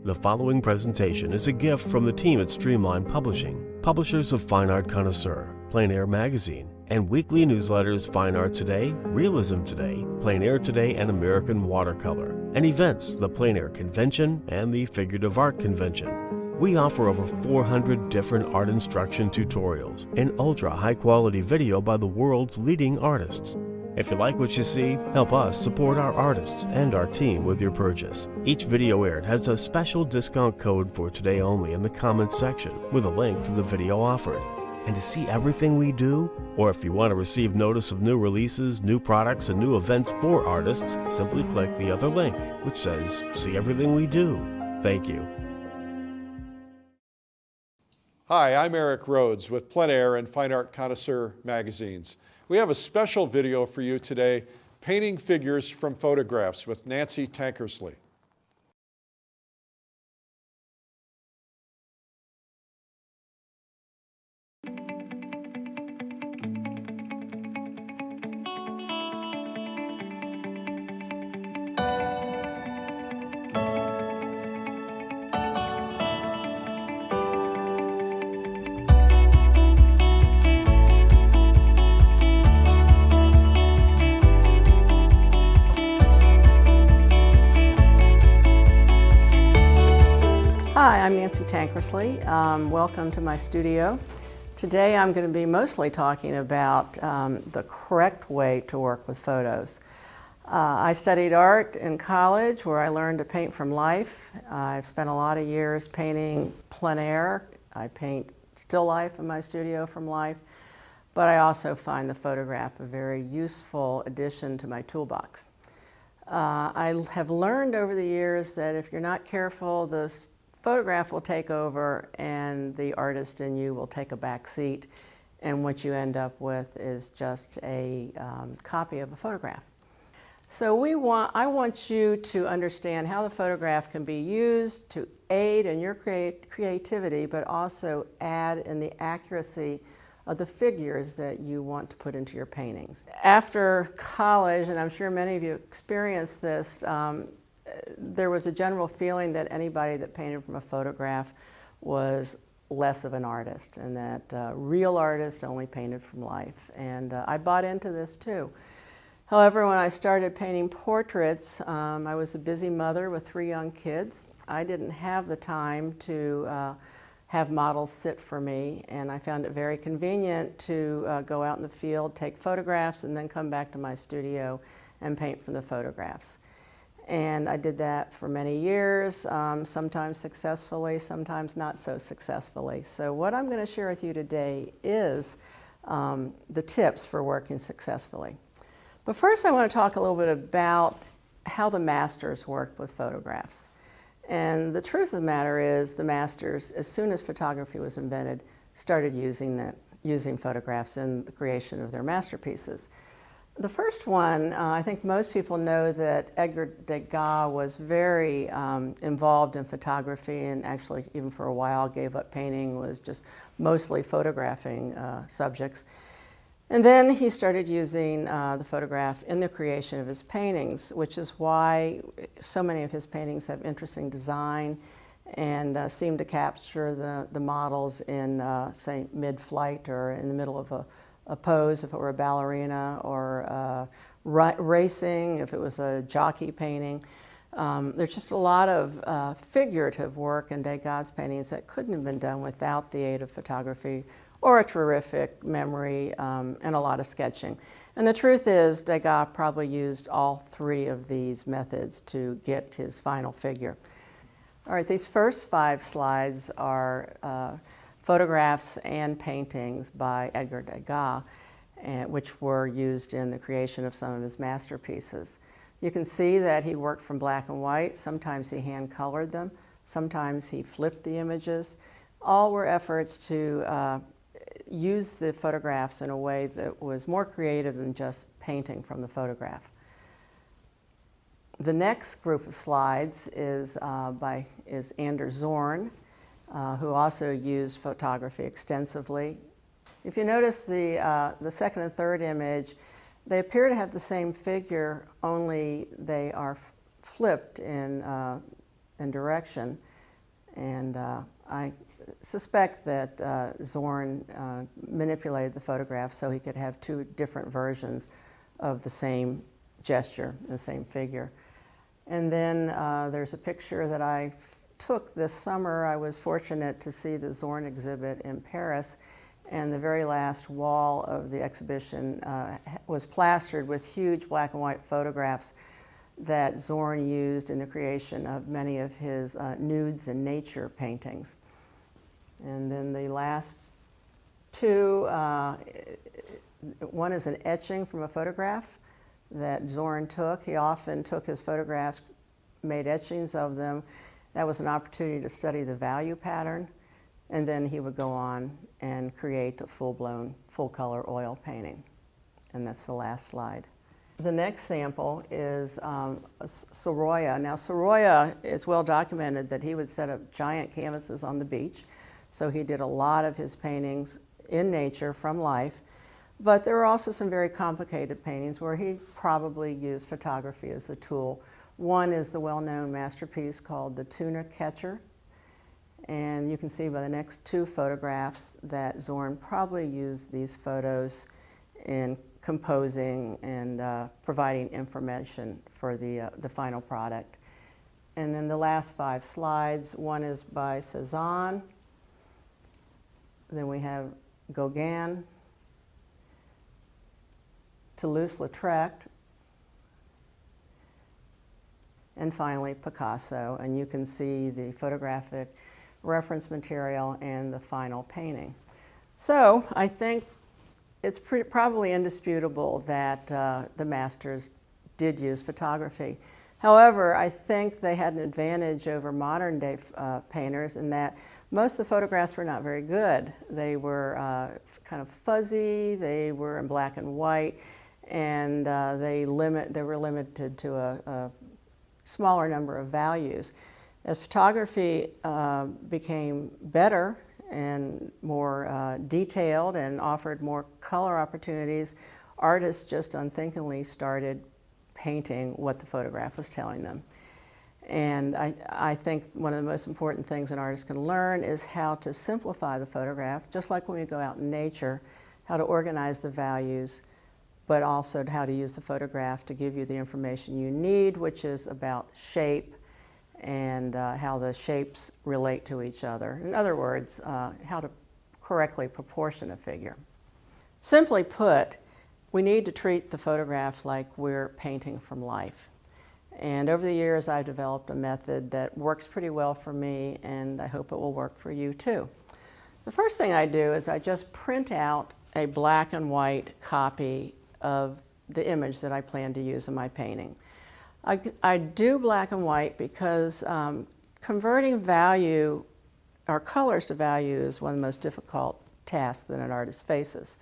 The following presentation is a gift from the team at Streamline Publishing, publishers of Fine Art Connoisseur, Plein Air Magazine, and weekly newsletters Fine Art Today, Realism Today, Plein Air Today, and American Watercolor, and events, the Plein Air Convention and the Figurative-art Convention. We offer over 400 different art instruction tutorials and ultra-high-quality video by the world's leading artists. If you like what you see, help us support our artists and our team with your purchase. Each video aired has a special discount code for today only in the comments section with a link to the video offered. And to see everything we do, or if you want to receive notice of new releases, new products, and new events for artists, simply click the other link, which says, "See everything we do." Thank you. Hi, I'm Eric Rhodes with Plein Air and Fine Art Connoisseur magazines. We have a special video for you today, Painting Figures from Photographs with Nancy Tankersley. Hi, I'm Nancy Tankersley. Welcome to my studio. Today I'm going to be mostly talking about the correct way to work with photos. I studied art in college where I learned to paint from life. I've spent a lot of years painting plein air. I paint still life in my studio from life, but I also find the photograph a very useful addition to my toolbox. I have learned over the years that if you're not careful, the photograph will take over and the artist in you will take a back seat, and what you end up with is just a copy of a photograph. So I want you to understand how the photograph can be used to aid in your creativity, but also add in the accuracy of the figures that you want to put into your paintings. After college, and I'm sure many of you experienced this, there was a general feeling that anybody that painted from a photograph was less of an artist, and that real artists only painted from life. And I bought into this too. However, when I started painting portraits, I was a busy mother with 3 young kids. I didn't have the time to have models sit for me, and I found it very convenient to go out in the field, take photographs, and then come back to my studio and paint from the photographs. And I did that for many years, sometimes successfully, sometimes not so successfully. So what I'm going to share with you today is the tips for working successfully. But first I want to talk a little bit about how the masters worked with photographs. And the truth of the matter is the masters, as soon as photography was invented, started using photographs in the creation of their masterpieces. The first one, I think most people know that Edgar Degas was very involved in photography, and actually even for a while gave up painting, was just mostly photographing subjects. And then he started using the photograph in the creation of his paintings, which is why so many of his paintings have interesting design and seem to capture the models in, say, mid-flight or in the middle of a pose if it were a ballerina, or racing if it was a jockey painting. There's just a lot of figurative work in Degas' paintings that couldn't have been done without the aid of photography or a terrific memory and a lot of sketching. And the truth is Degas probably used all 3 of these methods to get his final figure. All right, these first 5 slides are photographs and paintings by Edgar Degas, which were used in the creation of some of his masterpieces. You can see that he worked from black and white. Sometimes he hand-colored them. Sometimes he flipped the images. All were efforts to use the photographs in a way that was more creative than just painting from the photograph. The next group of slides is Anders Zorn, who also used photography extensively. If you notice the second and third image, they appear to have the same figure, only they are flipped in direction. And I suspect that Zorn manipulated the photograph so he could have two different versions of the same gesture, the same figure. And then there's a picture that I took this summer. I was fortunate to see the Zorn exhibit in Paris, and the very last wall of the exhibition was plastered with huge black and white photographs that Zorn used in the creation of many of his nudes and nature paintings. And then the last two, one is an etching from a photograph that Zorn took. He often took his photographs, made etchings of them. That was an opportunity to study the value pattern, and then he would go on and create a full-blown, full-color oil painting. And that's the last slide. The next sample is Sorolla. Now Sorolla, it's well documented that he would set up giant canvases on the beach. So he did a lot of his paintings in nature from life. But there were also some very complicated paintings where he probably used photography as a tool. One is the well-known masterpiece called The Tuna Catcher. And you can see by the next two photographs that Zorn probably used these photos in composing and providing information for the final product. And then the last five slides, one is by Cezanne. Then we have Gauguin, Toulouse-Lautrec, and finally Picasso. And you can see the photographic reference material and the final painting. So I think it's probably indisputable that the masters did use photography. However, I think they had an advantage over modern day painters in that most of the photographs were not very good. They were kind of fuzzy, they were in black and white, and they were limited to a smaller number of values. As photography became better and more detailed and offered more color opportunities, artists just unthinkingly started painting what the photograph was telling them. And I think one of the most important things an artist can learn is how to simplify the photograph, just like when we go out in nature, how to organize the values, but also how to use the photograph to give you the information you need, which is about shape and how the shapes relate to each other. In other words, how to correctly proportion a figure. Simply put, we need to treat the photograph like we're painting from life. And over the years, I've developed a method that works pretty well for me, and I hope it will work for you too. The first thing I do is I just print out a black and white copy of the image that I plan to use in my painting. I do black and white because converting value, or colors to value, is one of the most difficult tasks that an artist faces,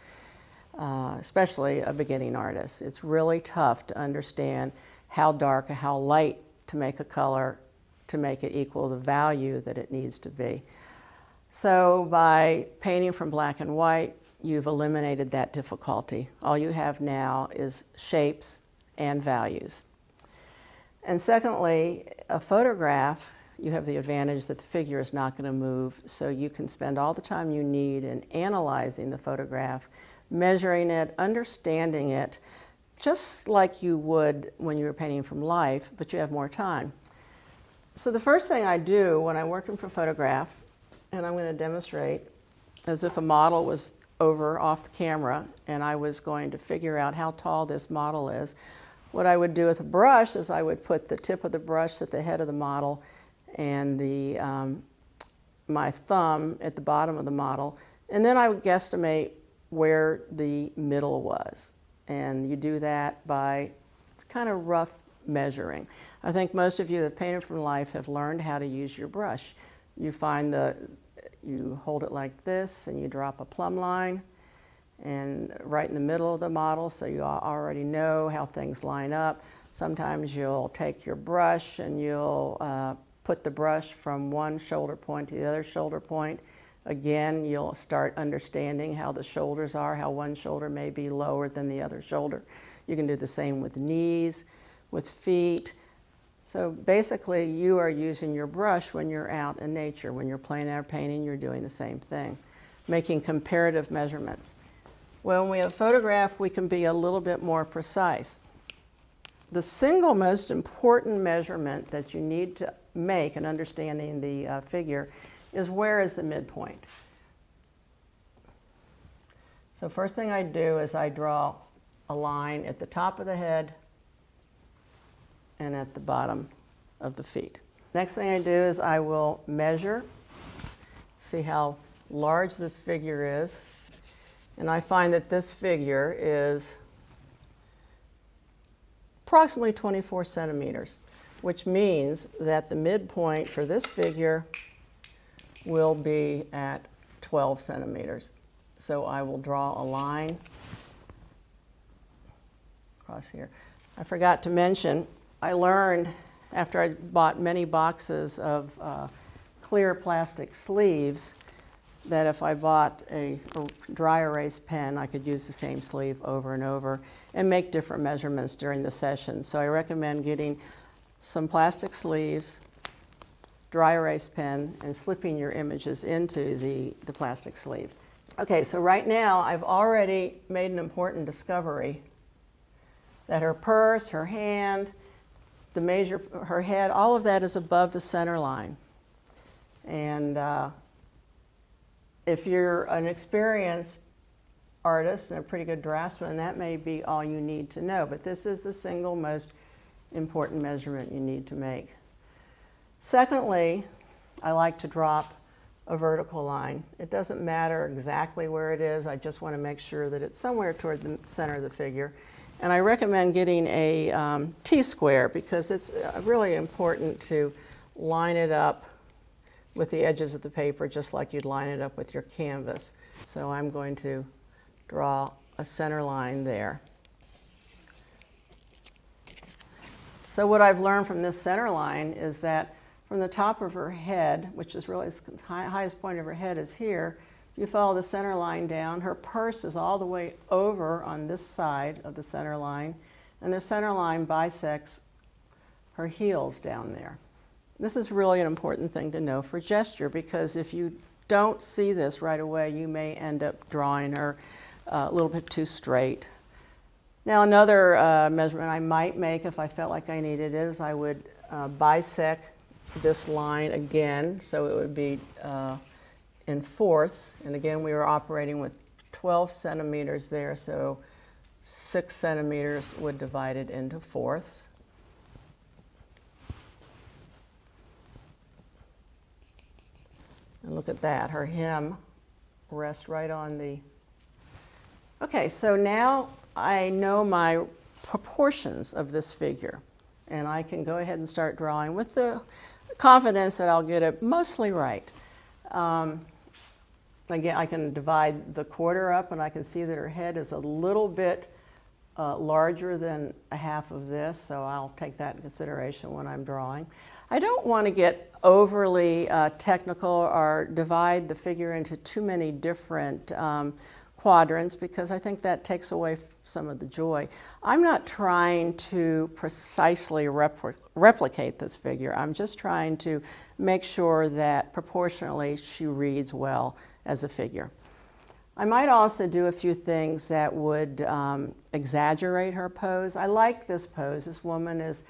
especially a beginning artist. It's really tough to understand how dark or how light to make a color to make it equal the value that it needs to be. So by painting from black and white, you've eliminated that difficulty. All you have now is shapes and values. And secondly, a photograph, you have the advantage that the figure is not going to move, so you can spend all the time you need in analyzing the photograph, measuring it, understanding it, just like you would when you were painting from life, but you have more time. So the first thing I do when I'm working for photograph, and I'm going to demonstrate as if a model was over off the camera and I was going to figure out how tall this model is. What I would do with a brush is I would put the tip of the brush at the head of the model and my thumb at the bottom of the model, and then I would guesstimate where the middle was. And you do that by kind of rough measuring. I think most of you that painted from life have learned how to use your brush. You you hold it like this and you drop a plumb line and right in the middle of the model, so you already know how things line up. Sometimes you'll take your brush and you'll put the brush from one shoulder point to the other shoulder point. Again, you'll start understanding how the shoulders are, how one shoulder may be lower than the other shoulder. You can do the same with knees, with feet. So basically, you are using your brush when you're out in nature. When you're plein air painting, you're doing the same thing, making comparative measurements. When we have photograph, we can be a little bit more precise. The single most important measurement that you need to make in understanding the figure is where is the midpoint. So first thing I do is I draw a line at the top of the head and at the bottom of the feet. Next thing I do is I will measure, see how large this figure is, and I find that this figure is approximately 24 centimeters, which means that the midpoint for this figure will be at 12 centimeters. So I will draw a line across here. I forgot to mention, I learned after I bought many boxes of clear plastic sleeves that if I bought a dry erase pen, I could use the same sleeve over and over and make different measurements during the session. So I recommend getting some plastic sleeves, dry erase pen, and slipping your images into the plastic sleeve. Okay, so right now I've already made an important discovery that her purse, her hand, her head, all of that is above the center line. And if you're an experienced artist and a pretty good draftsman, that may be all you need to know. But this is the single most important measurement you need to make. Secondly, I like to drop a vertical line. It doesn't matter exactly where it is. I just want to make sure that it's somewhere toward the center of the figure. And I recommend getting a T-square because it's really important to line it up with the edges of the paper just like you'd line it up with your canvas. So I'm going to draw a center line there. So what I've learned from this center line is that from the top of her head, which is really the highest point of her head is here, you follow the center line down. Her purse is all the way over on this side of the center line, and the center line bisects her heels down there. This is really an important thing to know for gesture because if you don't see this right away, you may end up drawing her a little bit too straight. Now another measurement I might make if I felt like I needed it is I would bisect this line again, so it would be in fourths, and again we were operating with 12 centimeters there, so 6 centimeters would divide it into fourths. And look at that, her hem rests right on the... Okay, so now I know my proportions of this figure, and I can go ahead and start drawing with the confidence that I'll get it mostly right. Again, I can divide the quarter up and I can see that her head is a little bit larger than a half of this, so I'll take that in consideration when I'm drawing. I don't want to get overly technical or divide the figure into too many different quadrants because I think that takes away some of the joy. I'm not trying to precisely replicate this figure. I'm just trying to make sure that proportionally she reads well as a figure. I might also do a few things that would exaggerate her pose. I like this pose. This woman is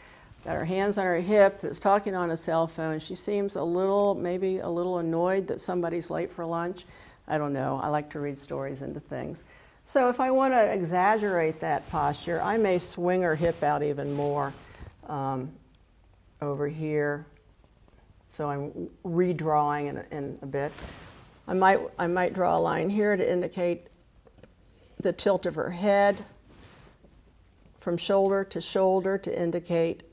got her hands on her hip, is talking on a cell phone. She seems maybe a little annoyed that somebody's late for lunch. I don't know. I like to read stories into things. So if I want to exaggerate that posture, I may swing her hip out even more over here. So I'm redrawing in a bit. I might draw a line here to indicate the tilt of her head from shoulder to indicate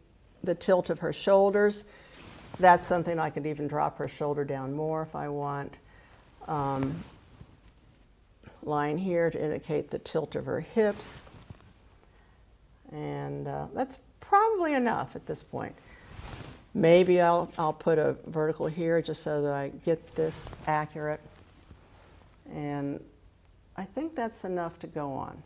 the tilt of her shoulders. That's something I could even drop her shoulder down more if I want. Line here to indicate the tilt of her hips. And that's probably enough at this point. Maybe I'll put a vertical here just so that I get this accurate. And I think that's enough to go on.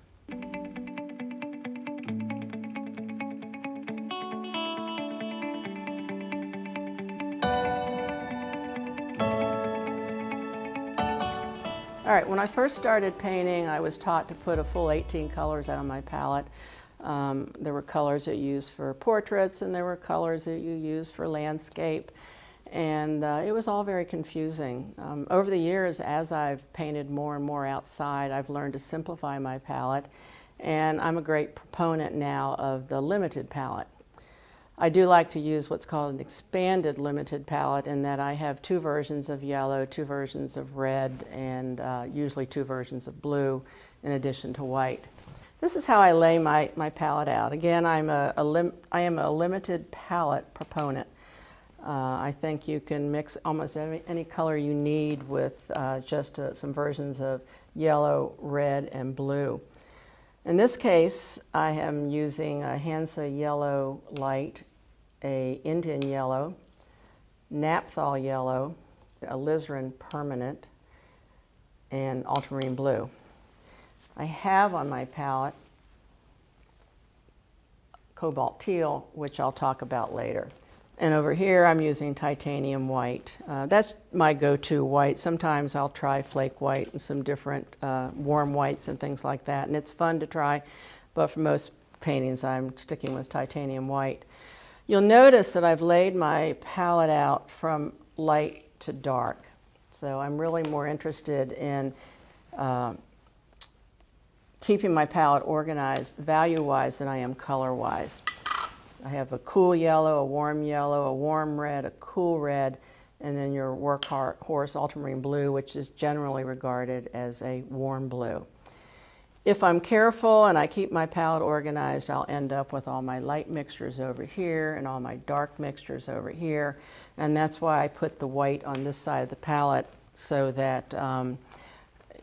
All right, when I first started painting, I was taught to put a full 18 colors out on my palette. There were colors that you used for portraits, and there were colors that you used for landscape, and it was all very confusing. Over the years, as I've painted more and more outside, I've learned to simplify my palette, and I'm a great proponent now of the limited palette. I do like to use what's called an expanded limited palette, in that I have 2 versions of yellow, 2 versions of red, and usually 2 versions of blue in addition to white. This is how I lay my palette out. Again, I am a limited palette proponent. I think you can mix almost any color you need with just some versions of yellow, red, and blue. In this case, I am using a Hansa Yellow Light, a Indian Yellow, Naphthol Yellow, alizarin Permanent, and ultramarine blue. I have on my palette cobalt teal, which I'll talk about later. And over here I'm using titanium white. That's my go-to white. Sometimes I'll try flake white and some different warm whites and things like that, and it's fun to try, but for most paintings I'm sticking with titanium white. You'll notice that I've laid my palette out from light to dark, so I'm really more interested in keeping my palette organized value-wise than I am color-wise. I have a cool yellow, a warm red, a cool red, and then your workhorse ultramarine blue, which is generally regarded as a warm blue. If I'm careful and I keep my palette organized, I'll end up with all my light mixtures over here and all my dark mixtures over here, and that's why I put the white on this side of the palette, so that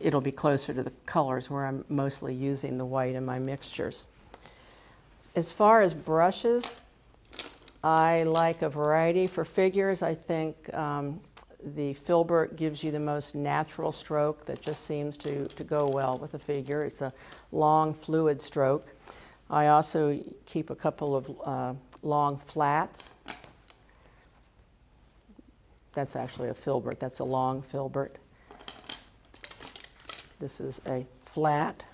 it'll be closer to the colors where I'm mostly using the white in my mixtures. As far as brushes, I like a variety. For figures, I think the filbert gives you the most natural stroke that just seems to go well with a figure. It's a long, fluid stroke. I also keep a couple of long flats. That's actually a filbert. That's a long filbert. This is a flat.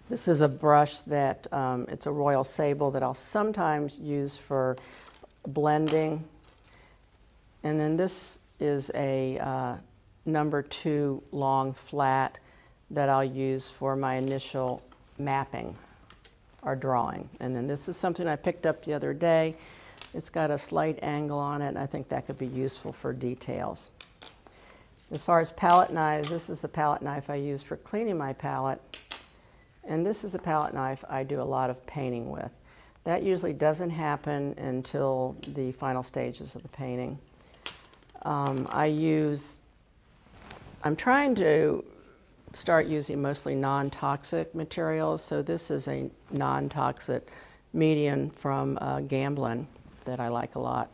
This is a brush that, it's a Royal Sable that I'll sometimes use for blending. And then this is a number 2 long flat that I'll use for my initial mapping or drawing. And then this is something I picked up the other day. It's got a slight angle on it, and I think that could be useful for details. As far as palette knives, this is the palette knife I use for cleaning my palette. And this is a palette knife I do a lot of painting with. That usually doesn't happen until the final stages of the painting. I'm trying to start using mostly non-toxic materials, so this is a non-toxic medium from Gamblin that I like a lot.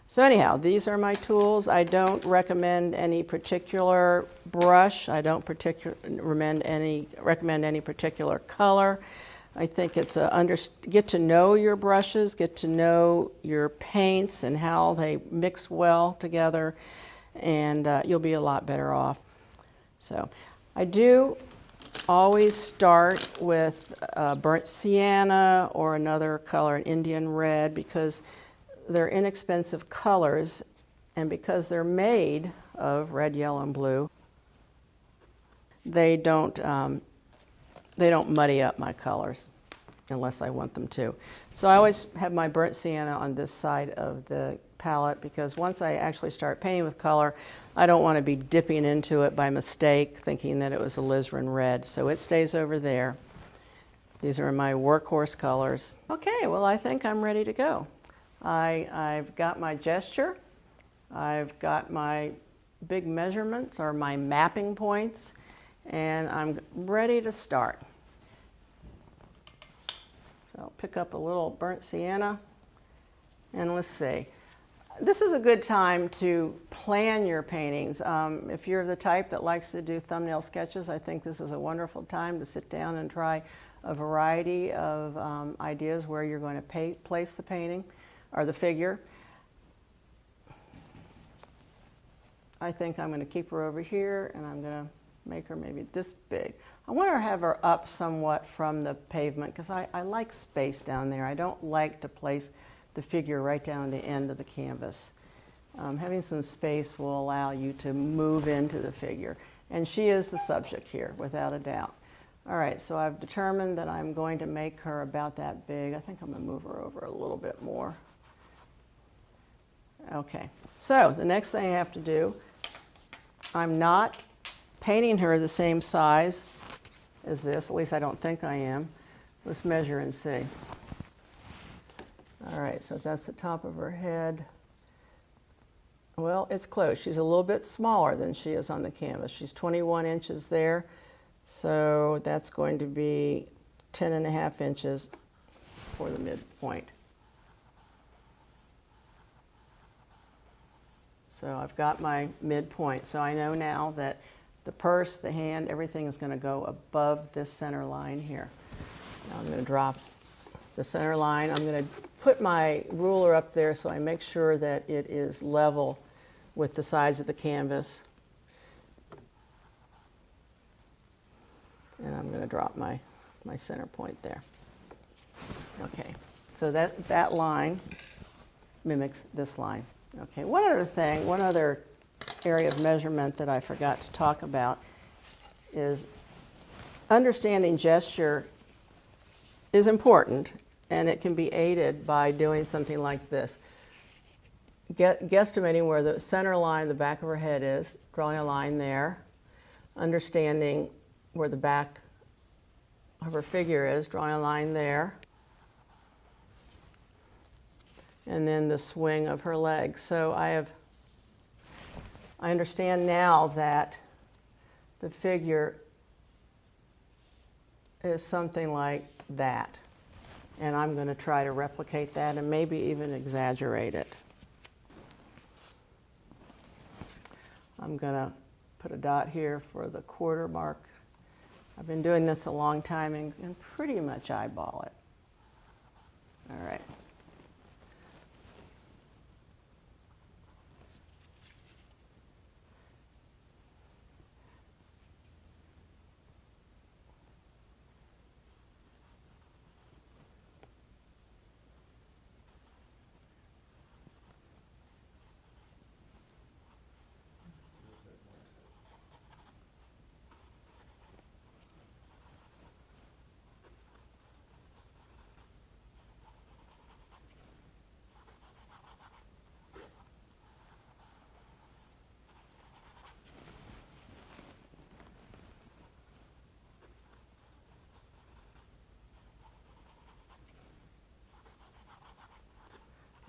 So anyhow, these are my tools. I don't recommend any particular brush. I don't recommend any particular color. I think it's get to know your brushes, get to know your paints and how they mix well together, and you'll be a lot better off. So I do always start with burnt sienna or another color, an Indian red, because they're inexpensive colors, and because they're made of red, yellow, and blue, they don't muddy up my colors unless I want them to. So I always have my burnt sienna on this side of the palette, because once I actually start painting with color, I don't want to be dipping into it by mistake thinking that it was alizarin red, so it stays over there. These are my workhorse colors. Okay, well, I think I'm ready to go. I've got my gesture, I've got my big measurements or my mapping points, and I'm ready to start. So I'll pick up a little burnt sienna, and let's see. This is a good time to plan your paintings. If you're the type that likes to do thumbnail sketches, I think this is a wonderful time to sit down and try a variety of ideas where you're going to place the painting or the figure. I think I'm going to keep her over here, and I'm going to make her maybe this big. I want to have her up somewhat from the pavement because I like space down there. I don't like to place the figure right down at the end of the canvas. Having some space will allow you to move into the figure. And she is the subject here, without a doubt. All right, so I've determined that I'm going to make her about that big. I think I'm going to move her over a little bit more. Okay, so the next thing I have to do, I'm not painting her the same size as this, at least I don't think I am. Let's measure and see. All right, so that's the top of her head. Well, it's close. She's a little bit smaller than she is on the canvas. She's 21 inches there, so that's going to be 10.5 inches for the midpoint. So I've got my midpoint. So I know now that the purse, the hand, everything is going to go above this center line here. Now I'm going to drop the center line. I'm going to put my ruler up there so I make sure that it is level with the sides of the canvas. And I'm going to drop my center point there. Okay, so that line mimics this line. Okay, one other area of measurement that I forgot to talk about is understanding gesture is important, and it can be aided by doing something like this. Guesstimating where the center line, the back of her head is, drawing a line there, understanding where the back of her figure is, drawing a line there, and then the swing of her legs. So I understand now that the figure is something like that. And I'm going to try to replicate that and maybe even exaggerate it. I'm going to put a dot here for the quarter mark. I've been doing this a long time and pretty much eyeball it. All right.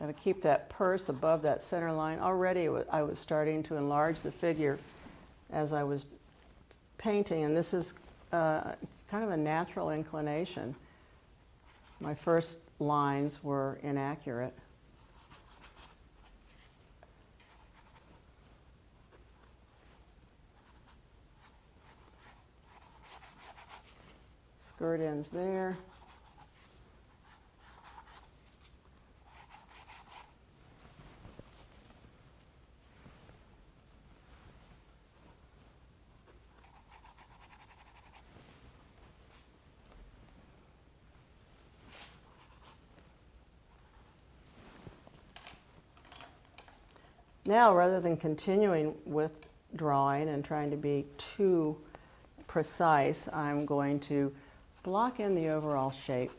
Got to keep that purse above that center line. Already I was starting to enlarge the figure as I was painting, and this is kind of a natural inclination. My first lines were inaccurate. Skirt ends there. Now, rather than continuing with drawing and trying to be too precise, I'm going to block in the overall shape.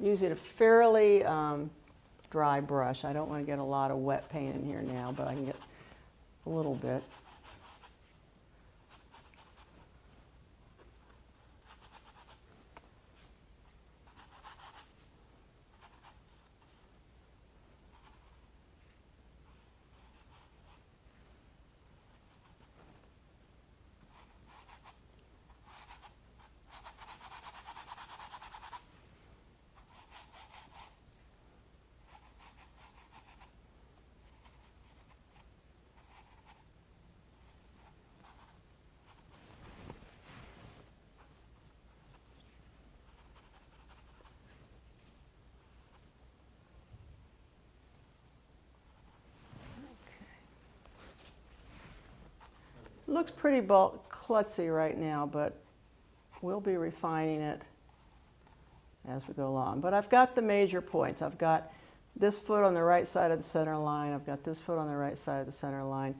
Using a fairly dry brush. I don't want to get a lot of wet paint in here now, but I can get a little bit. looks pretty klutzy right now, but we'll be refining it as we go along. But I've got the major points. I've got this foot on the right side of the center line. I've got this foot on the right side of the center line.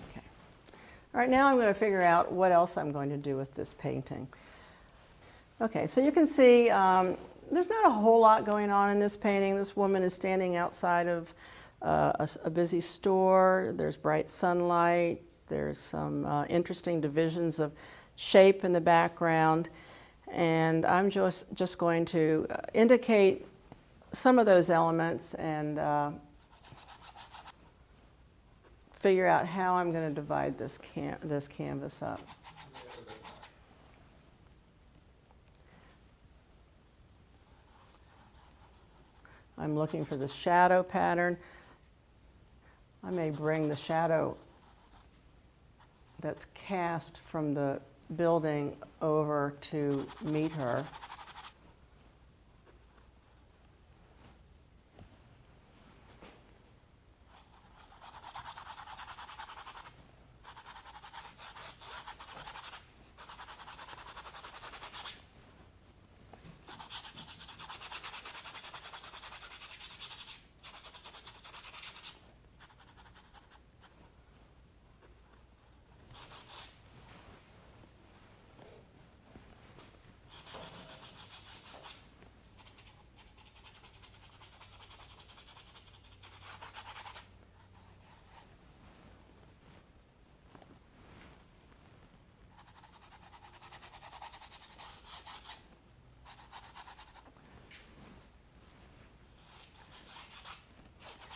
Okay. All right, now I'm going to figure out what else I'm going to do with this painting. Okay, so you can see there's not a whole lot going on in this painting. This woman is standing outside of a busy store. There's bright sunlight. There's some interesting divisions of shape in the background. And I'm just going to indicate some of those elements and figure out how I'm going to divide this canvas up. I'm looking for the shadow pattern. I may bring the shadow that's cast from the building over to meet her.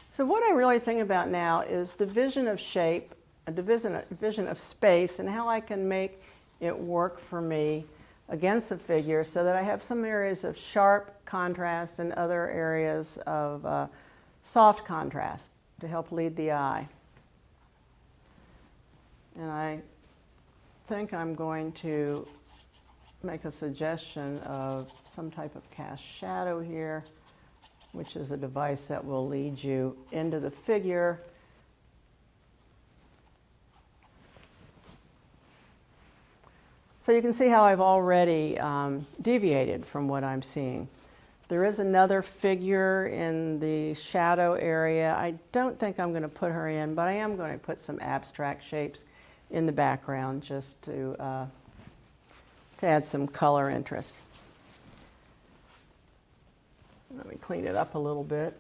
So what I really think about now is division of shape, a division of space, and how I can make it work for me against the figure so that I have some areas of sharp contrast and other areas of soft contrast to help lead the eye. And I think I'm going to make a suggestion of some type of cast shadow here, which is a device that will lead you into the figure. So you can see how I've already deviated from what I'm seeing. There is another figure in the shadow area. I don't think I'm going to put her in, but I am going to put some abstract shapes in the background just to add some color interest. Let me clean it up a little bit.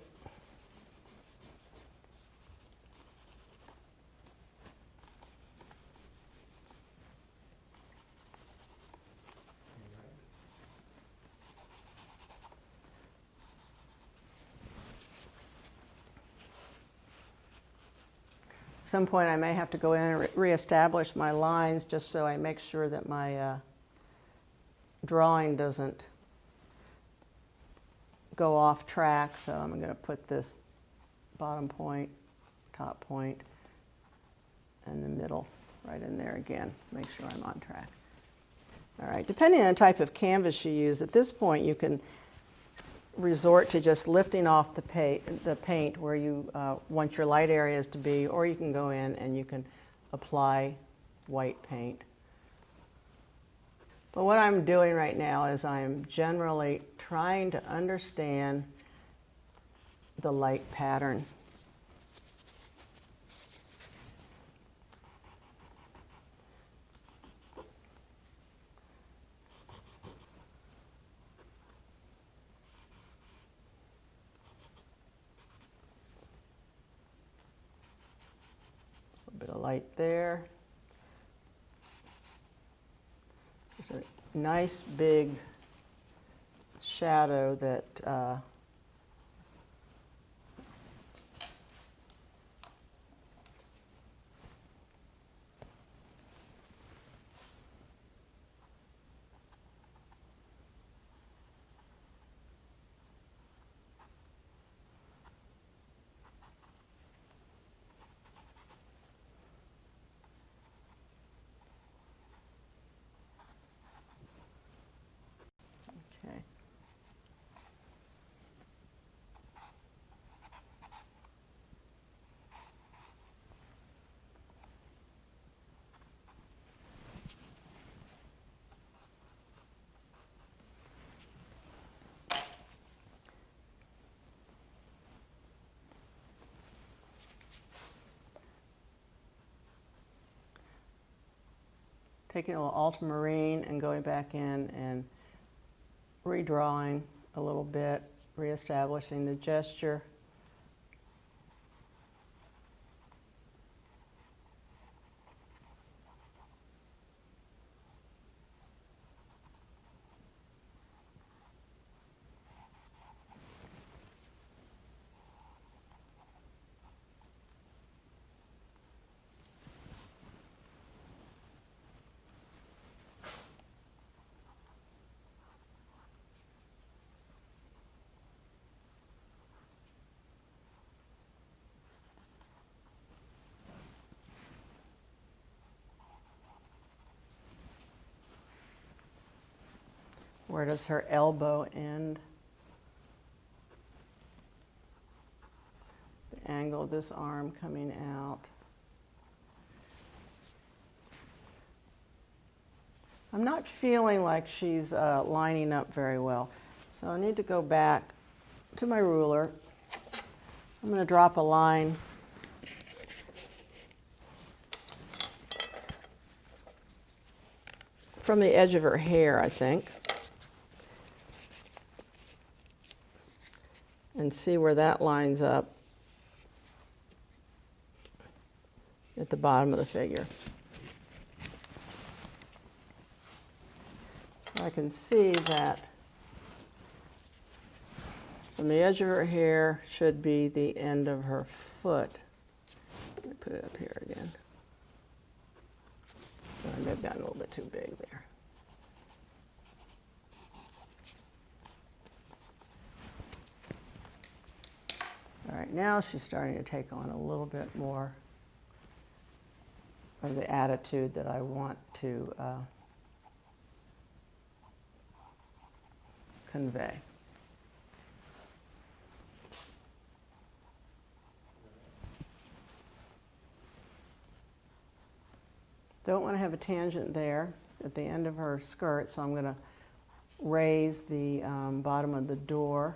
At some point I may have to go in and reestablish my lines just so I make sure that my drawing doesn't go off track. So I'm going to put this bottom point, top point, and the middle right in there again. Make sure I'm on track. All right, depending on the type of canvas you use, at this point you can resort to just lifting off the paint where you want your light areas to be, or you can go in and you can apply white paint. But what I'm doing right now is I'm generally trying to understand the light pattern. A bit of light there. There's a nice big shadow that taking a little ultramarine and going back in and redrawing a little bit, reestablishing the gesture. Where does her elbow end? The angle of this arm coming out. I'm not feeling like she's lining up very well. So I need to go back to my ruler. I'm going to drop a line from the edge of her hair, I think. And see where that lines up at the bottom of the figure. So I can see that from the edge of her hair should be the end of her foot. Let me put it up here again. So I may have gotten a little bit too big there. All right, now she's starting to take on a little bit more of the attitude that I want to convey. Don't want to have a tangent there at the end of her skirt, so I'm going to raise the bottom of the door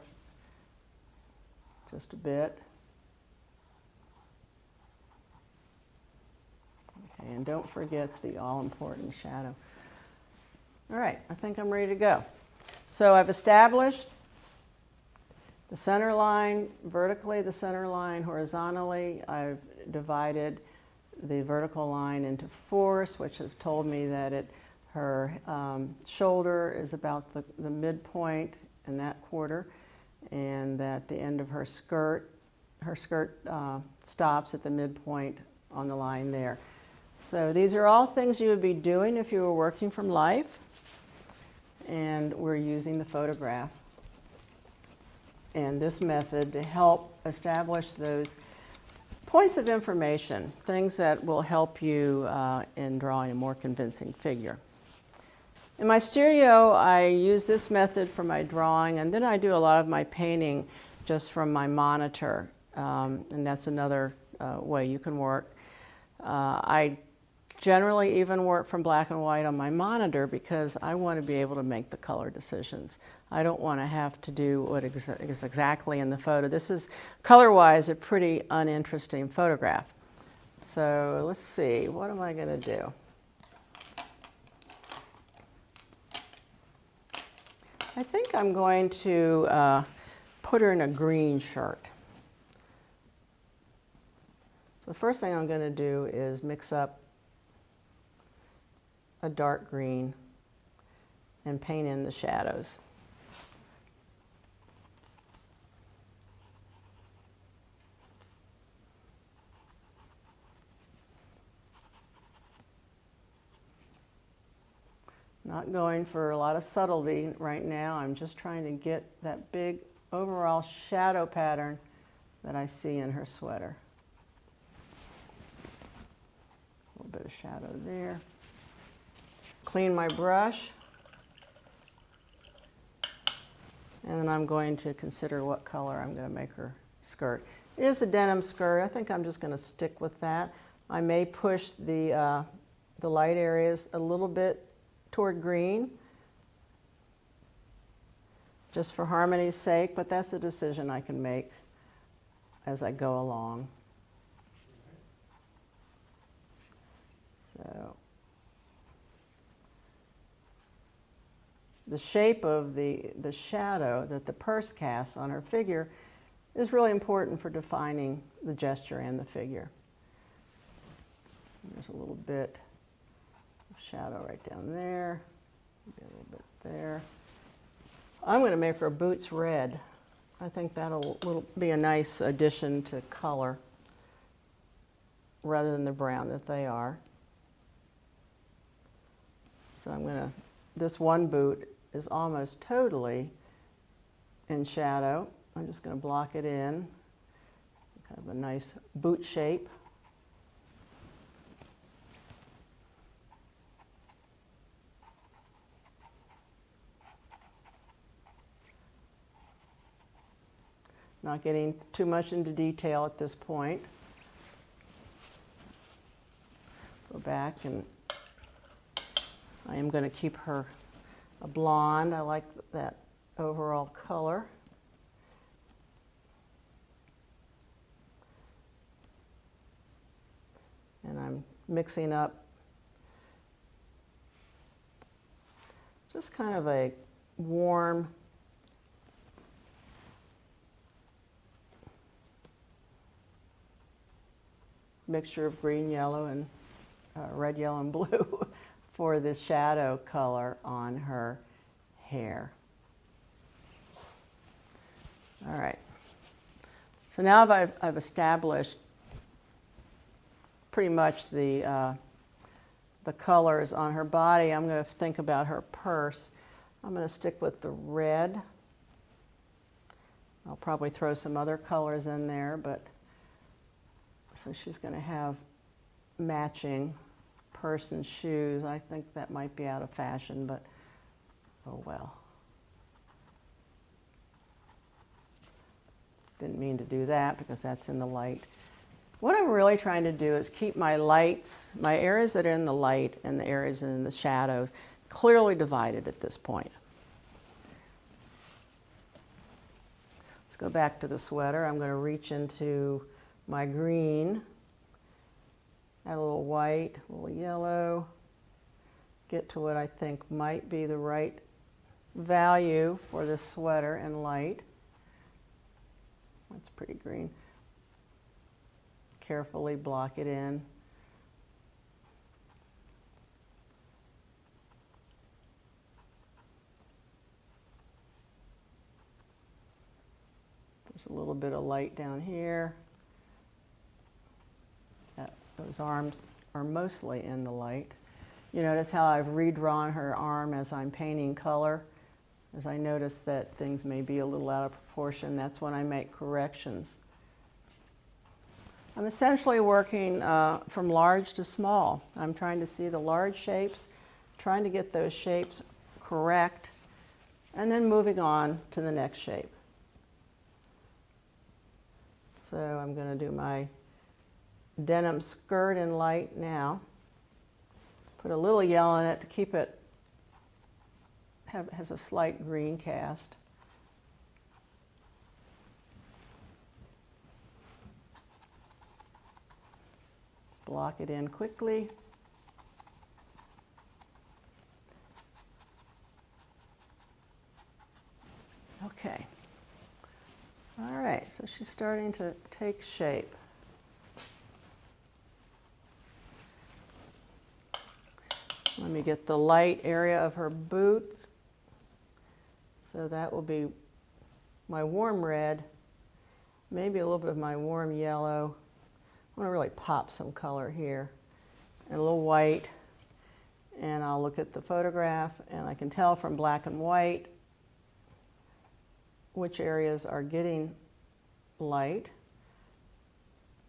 just a bit. Okay, and don't forget the all-important shadow. All right, I think I'm ready to go. So I've established the center line vertically, the center line horizontally. I've divided the vertical line into force, which has told me that her shoulder is about the midpoint in that quarter, and that the end of her skirt stops at the midpoint on the line there. So these are all things you would be doing if you were working from life, and we're using the photograph and this method to help establish those points of information, things that will help you in drawing a more convincing figure. In my studio, I use this method for my drawing, and then I do a lot of my painting just from my monitor, and that's another way you can work. I generally even work from black and white on my monitor because I want to be able to make the color decisions. I don't want to have to do what is exactly in the photo. This is, color-wise, a pretty uninteresting photograph. So let's see, what am I going to do? I think I'm going to put her in a green shirt. So the first thing I'm going to do is mix up a dark green and paint in the shadows. Not going for a lot of subtlety right now. I'm just trying to get that big overall shadow pattern that I see in her sweater. A little bit of shadow there. Clean my brush. And then I'm going to consider what color I'm going to make her skirt. It is a denim skirt. I think I'm just going to stick with that. I may push the light areas a little bit toward green, just for harmony's sake, but that's a decision I can make as I go along. So the shape of the shadow that the purse casts on her figure is really important for defining the gesture and the figure. There's a little bit of shadow right down there, maybe a little bit there. I'm going to make her boots red. I think that'll be a nice addition to color rather than the brown that they are. So I'm going to, this one boot is almost totally in shadow. I'm just going to block it in, kind of a nice boot shape. Not getting too much into detail at this point. Go back, and I am going to keep her a blonde. I like that overall color. And I'm mixing up just kind of a warm mixture of green, yellow, and red, yellow, and blue for the shadow color on her hair. All right. So now I've established pretty much the colors on her body. I'm going to think about her purse. I'm going to stick with the red. I'll probably throw some other colors in there, but so she's going to have matching purse and shoes. I think that might be out of fashion, but oh well. Didn't mean to do that because that's in the light. What I'm really trying to do is keep my lights, my areas that are in the light and the areas in the shadows, clearly divided at this point. Let's go back to the sweater. I'm going to reach into my green, add a little white, a little yellow, get to what I think might be the right value for this sweater and light. That's pretty green. Carefully block it in. There's a little bit of light down here. Those arms are mostly in the light. You notice how I've redrawn her arm as I'm painting color. As I notice that things may be a little out of proportion, that's when I make corrections. I'm essentially working from large to small. I'm trying to see the large shapes, trying to get those shapes correct, and then moving on to the next shape. So I'm going to do my denim skirt in light now. Put a little yellow in it to keep it, has a slight green cast. Block it in quickly. Okay. All right, so she's starting to take shape. Let me get the light area of her boots. So that will be my warm red, maybe a little bit of my warm yellow. I want to really pop some color here, and a little white. And I'll look at the photograph, and I can tell from black and white which areas are getting light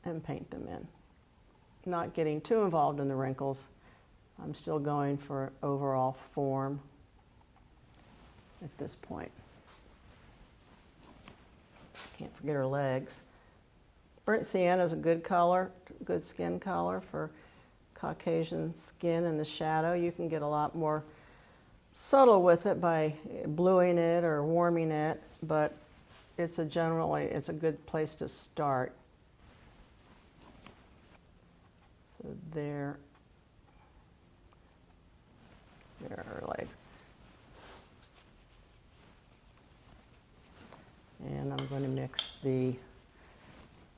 and paint them in. Not getting too involved in the wrinkles. I'm still going for overall form at this point. Can't forget her legs. Burnt sienna is a good color, good skin color for Caucasian skin in the shadow. You can get a lot more subtle with it by bluing it or warming it, but it's a good place to start. So there are her legs. mix the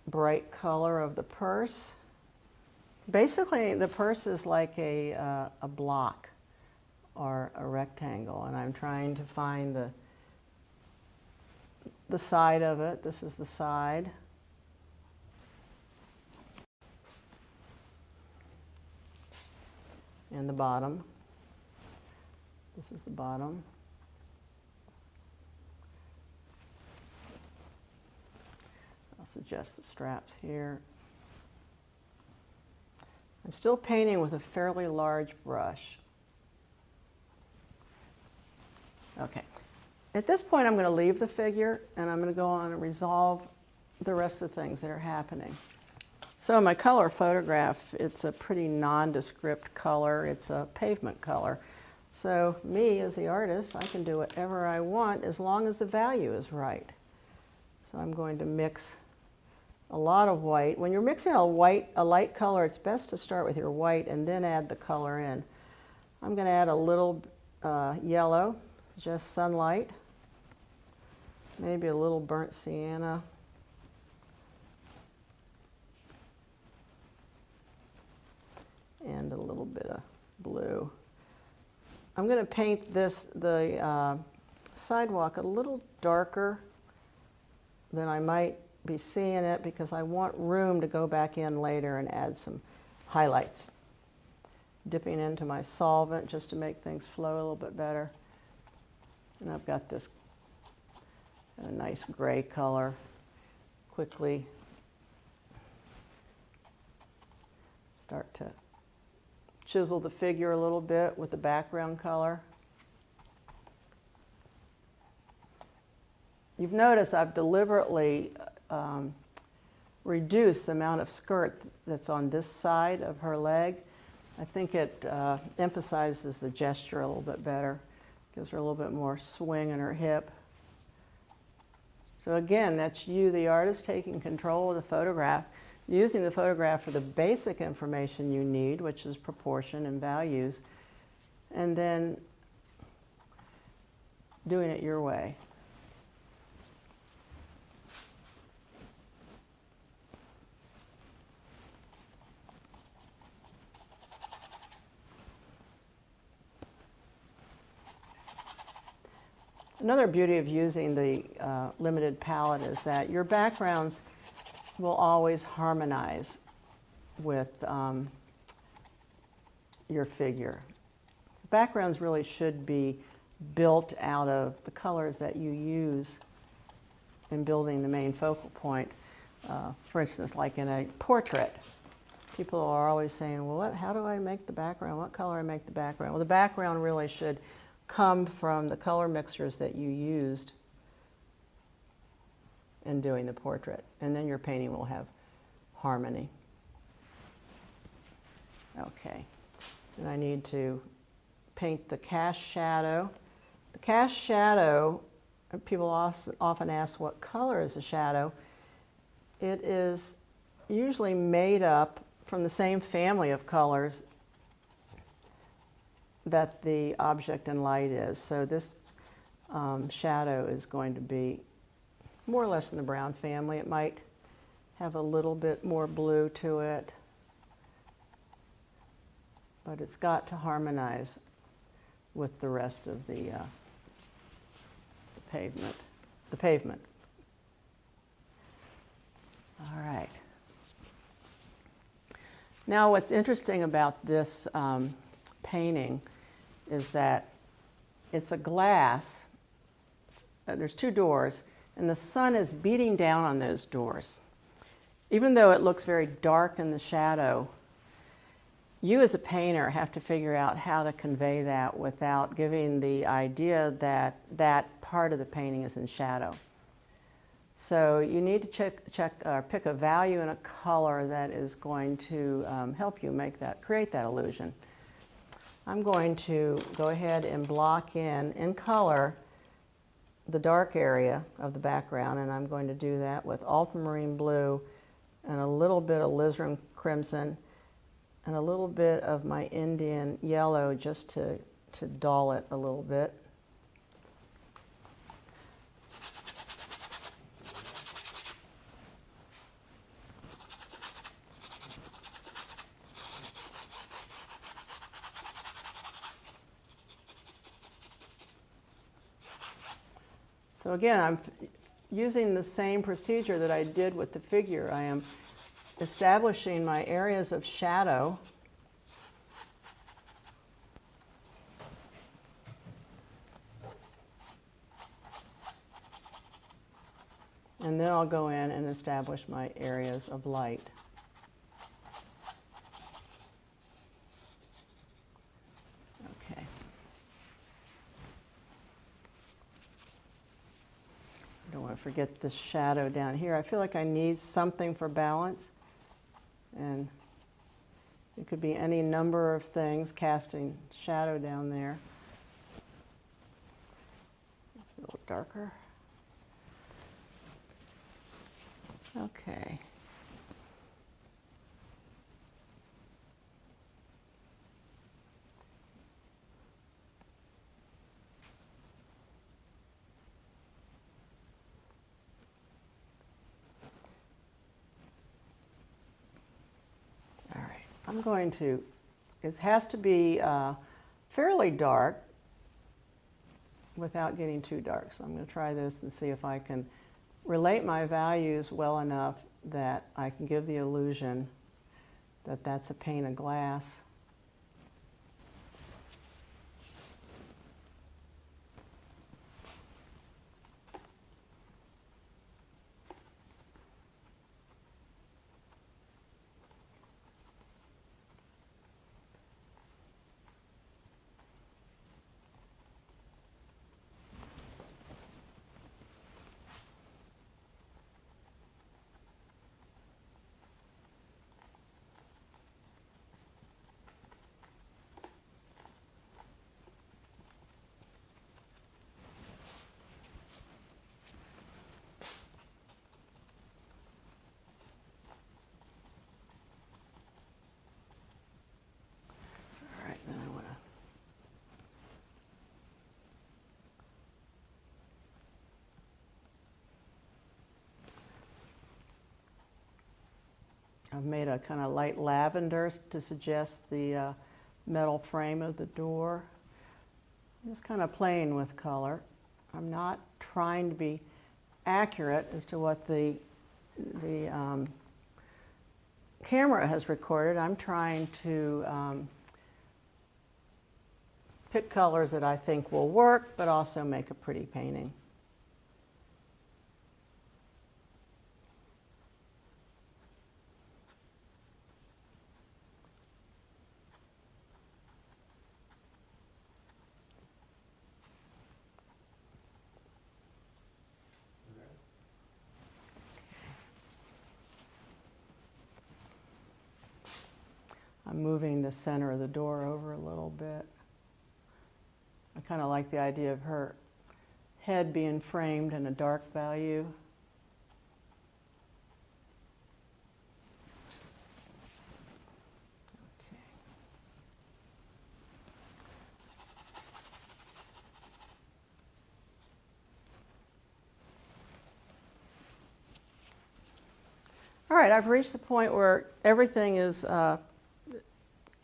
bright color of the purse. Basically, the purse is like a block or a rectangle, and I'm trying to find the side of it. This is the side. And the bottom. This is the bottom. I'll suggest the straps here. I'm still painting with a fairly large brush. Okay. At this point, I'm going to leave the figure and I'm going to go on and resolve the rest of the things that are happening. So my color photograph, it's a pretty nondescript color. It's a pavement color. So me, as the artist, I can do whatever I want as long as the value is right. So I'm going to mix a lot of white. When you're mixing a light color, it's best to start with your white and then add the color in. I'm going to add a little yellow, just sunlight, maybe a little burnt sienna. And a little bit of blue. I'm going to paint the sidewalk a little darker than I might be seeing it because I want room to go back in later and add some highlights. Dipping into my solvent just to make things flow a little bit better. And I've got this a nice gray color. Quickly start to chisel the figure a little bit with the background color. You've noticed I've deliberately reduced the amount of skirt that's on this side of her leg. I think it emphasizes the gesture a little bit better, gives her a little bit more swing in her hip. So again, that's you, the artist, taking control of the photograph, using the photograph for the basic information you need, which is proportion and values, and then doing it your way. Another beauty of using the limited palette is that your backgrounds will always harmonize with your figure. Backgrounds really should be built out of the colors that you use in building the main focal point. For instance, like in a portrait, people are always saying, well, how do I make the background? What color I make the background? Well, the background really should come from the color mixtures that you used in doing the portrait, and then your painting will have harmony. Okay, and I need to paint the cast shadow. The cast shadow, people often ask what color is a shadow. It is usually made up from the same family of colors that the object in light is. So this shadow is going to be more or less in the brown family. It might have a little bit more blue to it, but it's got to harmonize with the rest of the pavement. All right. Now, what's interesting about this painting is that it's a glass. There's two doors, and the sun is beating down on those doors. Even though it looks very dark in the shadow, you as a painter have to figure out how to convey that without giving the idea that that part of the painting is in shadow. So you need to pick a value and a color that is going to help you create that illusion. I'm going to go ahead and block in color the dark area of the background, and I'm going to do that with ultramarine blue and a little bit of alizarin crimson and a little bit of my Indian yellow just to dull it a little bit. So again, I'm using the same procedure that I did with the figure. I am establishing my areas of shadow. And then I'll go in and establish my areas of light. Okay. I don't want to forget the shadow down here. I feel like I need something for balance. And it could be any number of things casting shadow down there. It's a little darker. Okay. All right. I'm going to, it has to be fairly dark without getting too dark. So I'm going to try this and see if I can relate my values well enough that I can give the illusion that that's a pane of glass. I've made a kind of light lavender to suggest the metal frame of the door. I'm just kind of playing with color. I'm not trying to be accurate as to what the camera has recorded. I'm trying to pick colors that I think will work, but also make a pretty painting. I'm moving the center of the door over a little bit. I kind of like the idea of her head being framed in a dark value. Okay. All right, I've reached the point where everything is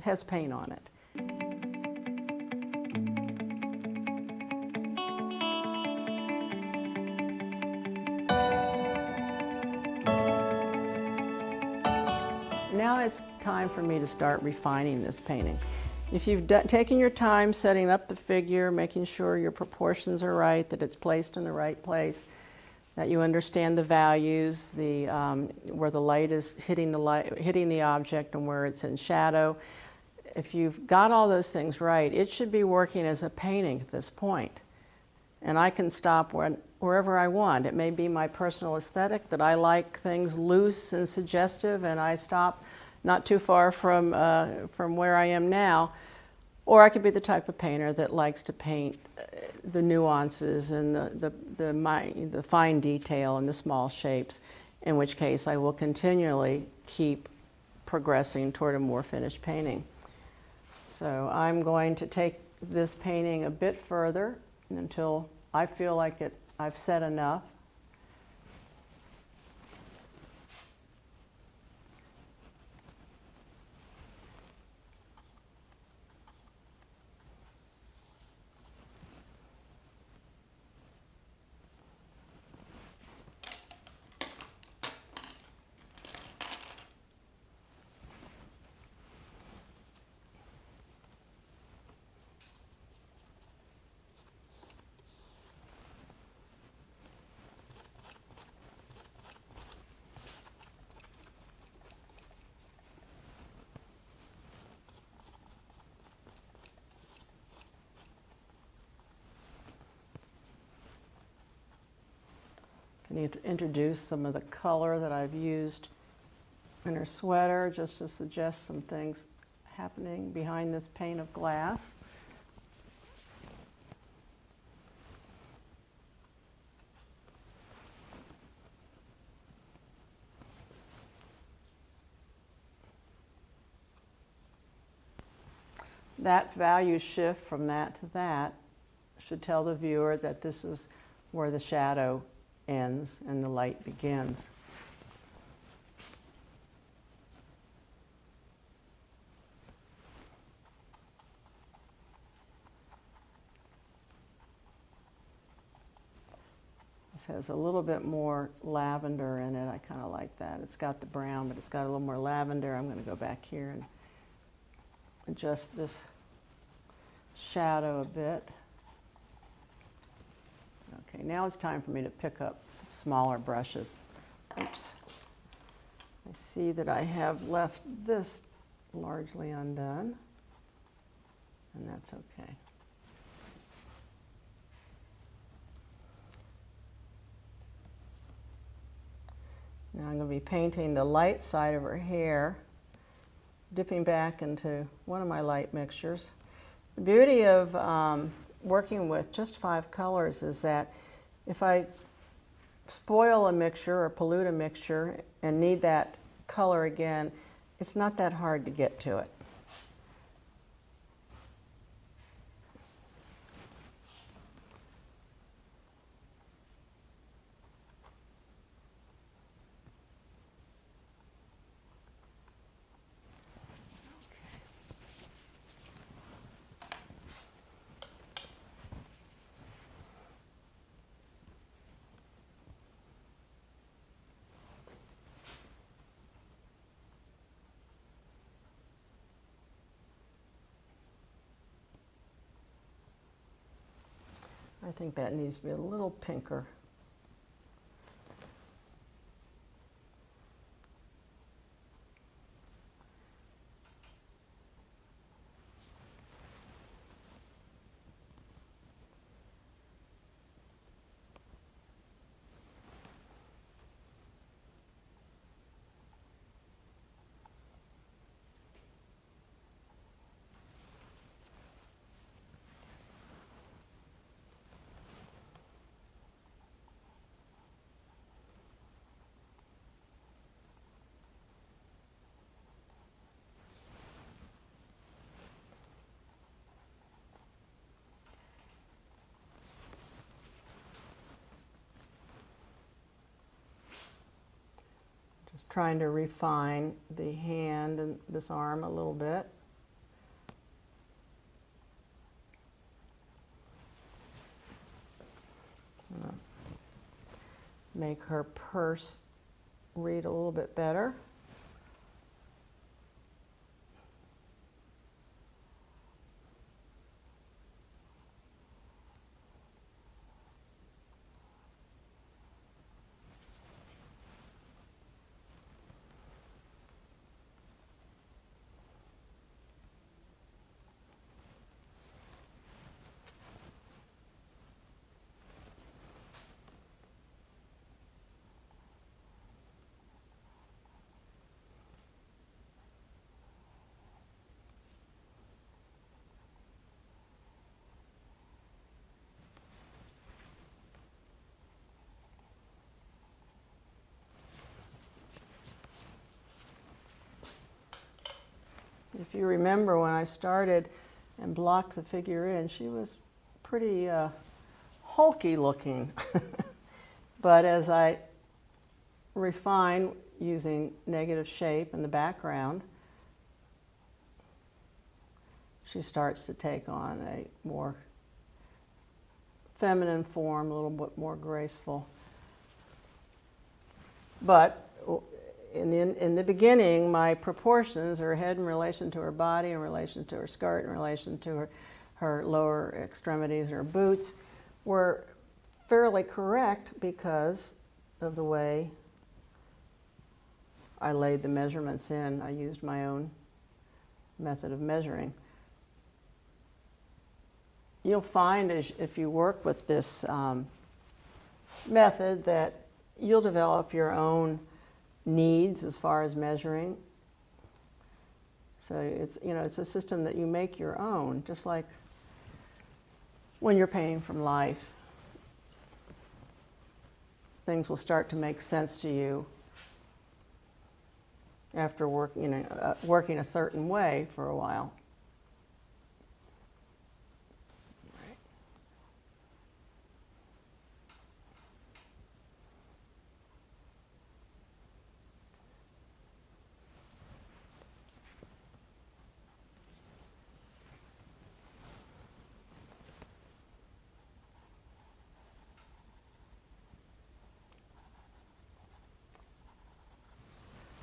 has paint on it. Now it's time for me to start refining this painting. If you've taken your time setting up the figure, making sure your proportions are right, that it's placed in the right place, that you understand the values, where the light is hitting the object and where it's in shadow. If you've got all those things right, it should be working as a painting at this point. And I can stop wherever I want. It may be my personal aesthetic that I like things loose and suggestive, and I stop not too far from where I am now. Or I could be the type of painter that likes to paint the nuances and the fine detail and the small shapes, in which case I will continually keep progressing toward a more finished painting. So I'm going to take this painting a bit further until I feel like I've said enough. need to introduce some of the color that I've used in her sweater just to suggest some things happening behind this pane of glass. That value shift from that to that should tell the viewer that this is where the shadow ends and the light begins. This has a little bit more lavender in it. I kind of like that. It's got the brown, but it's got a little more lavender. I'm going to go back here and adjust this shadow a bit. Okay, now it's time for me to pick up some smaller brushes. Oops. I see that I have left this largely undone, and that's okay. Now I'm going to be painting the light side of her hair, dipping back into one of my light mixtures. The beauty of working with just 5 colors is that if I spoil a mixture or pollute a mixture and need that color again, it's not that hard to get to it. I think that needs to be a little pinker. Just trying to refine the hand and this arm a little bit. Make her purse read a little bit better. If you remember when I started and blocked the figure in, she was pretty hulky looking. But as I refine using negative shape in the background, she starts to take on a more feminine form, a little bit more graceful. But in the beginning, my proportions, her head in relation to her body, in relation to her skirt, in relation to her lower extremities, her boots, were fairly correct because of the way I laid the measurements in. I used my own method of measuring. You'll find if you work with this method that you'll develop your own needs as far as measuring. So it's, you know, it's a system that you make your own, just like when you're painting from life. Things will start to make sense to you after working a certain way for a while.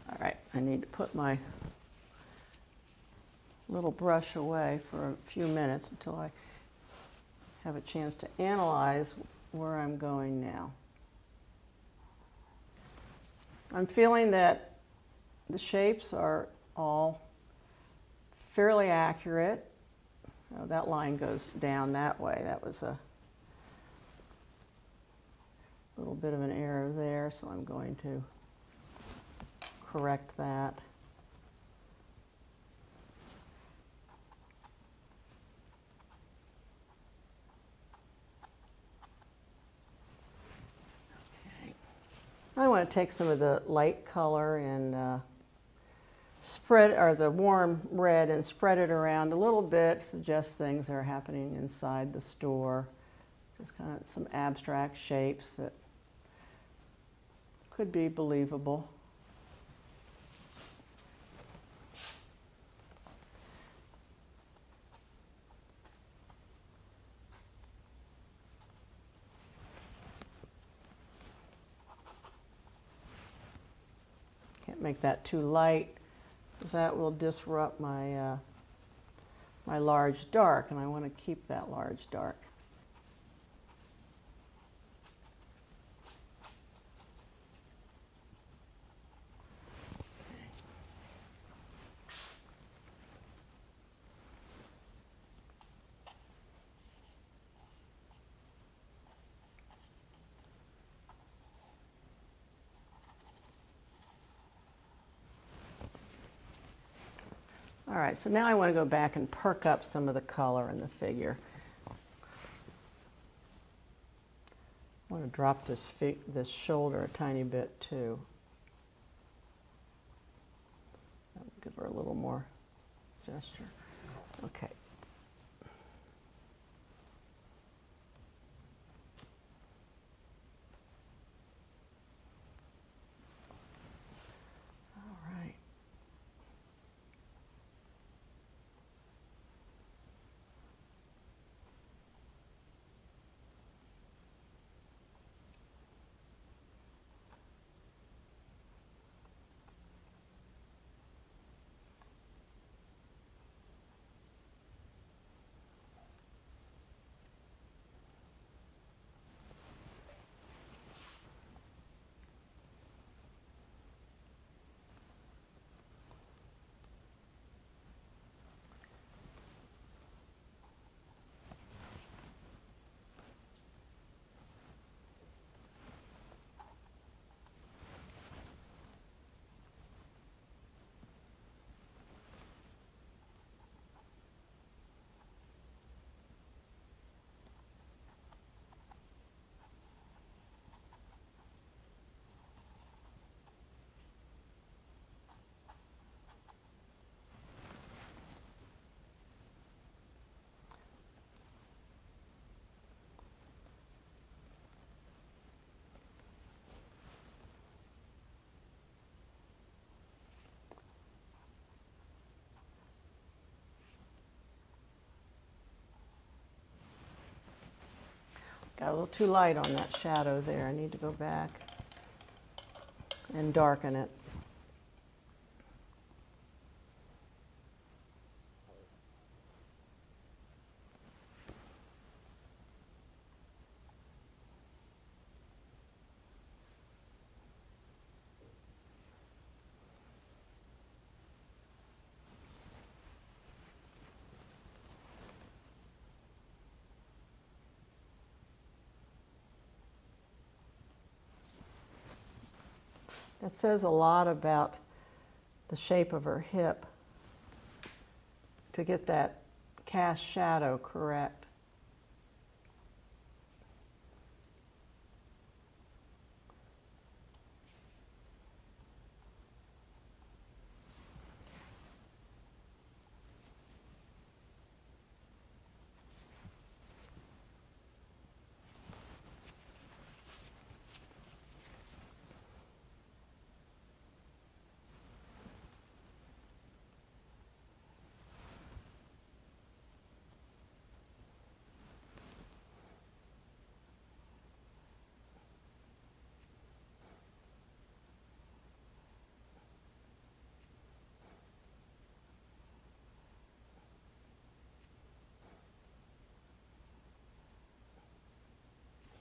All right, I need to put my little brush away for a few minutes until I have a chance to analyze where I'm going now. I'm feeling that the shapes are all fairly accurate. Oh, that line goes down that way. That was a little bit of an error there, so I'm going to correct that. Okay. I want to take some of the light color and spread, or the warm red, and spread it around a little bit, suggest things that are happening inside the store. Just kind of some abstract shapes that could be believable. Can't make that too light, because that will disrupt my my large dark, and I want to keep that large dark. All right, so now I want to go back and perk up some of the color in the figure. I want to drop this shoulder a tiny bit too. That'll give her a little more gesture. Okay. Got a little too light on that shadow there. I need to go back and darken it. It says a lot about the shape of her hip to get that cast shadow correct.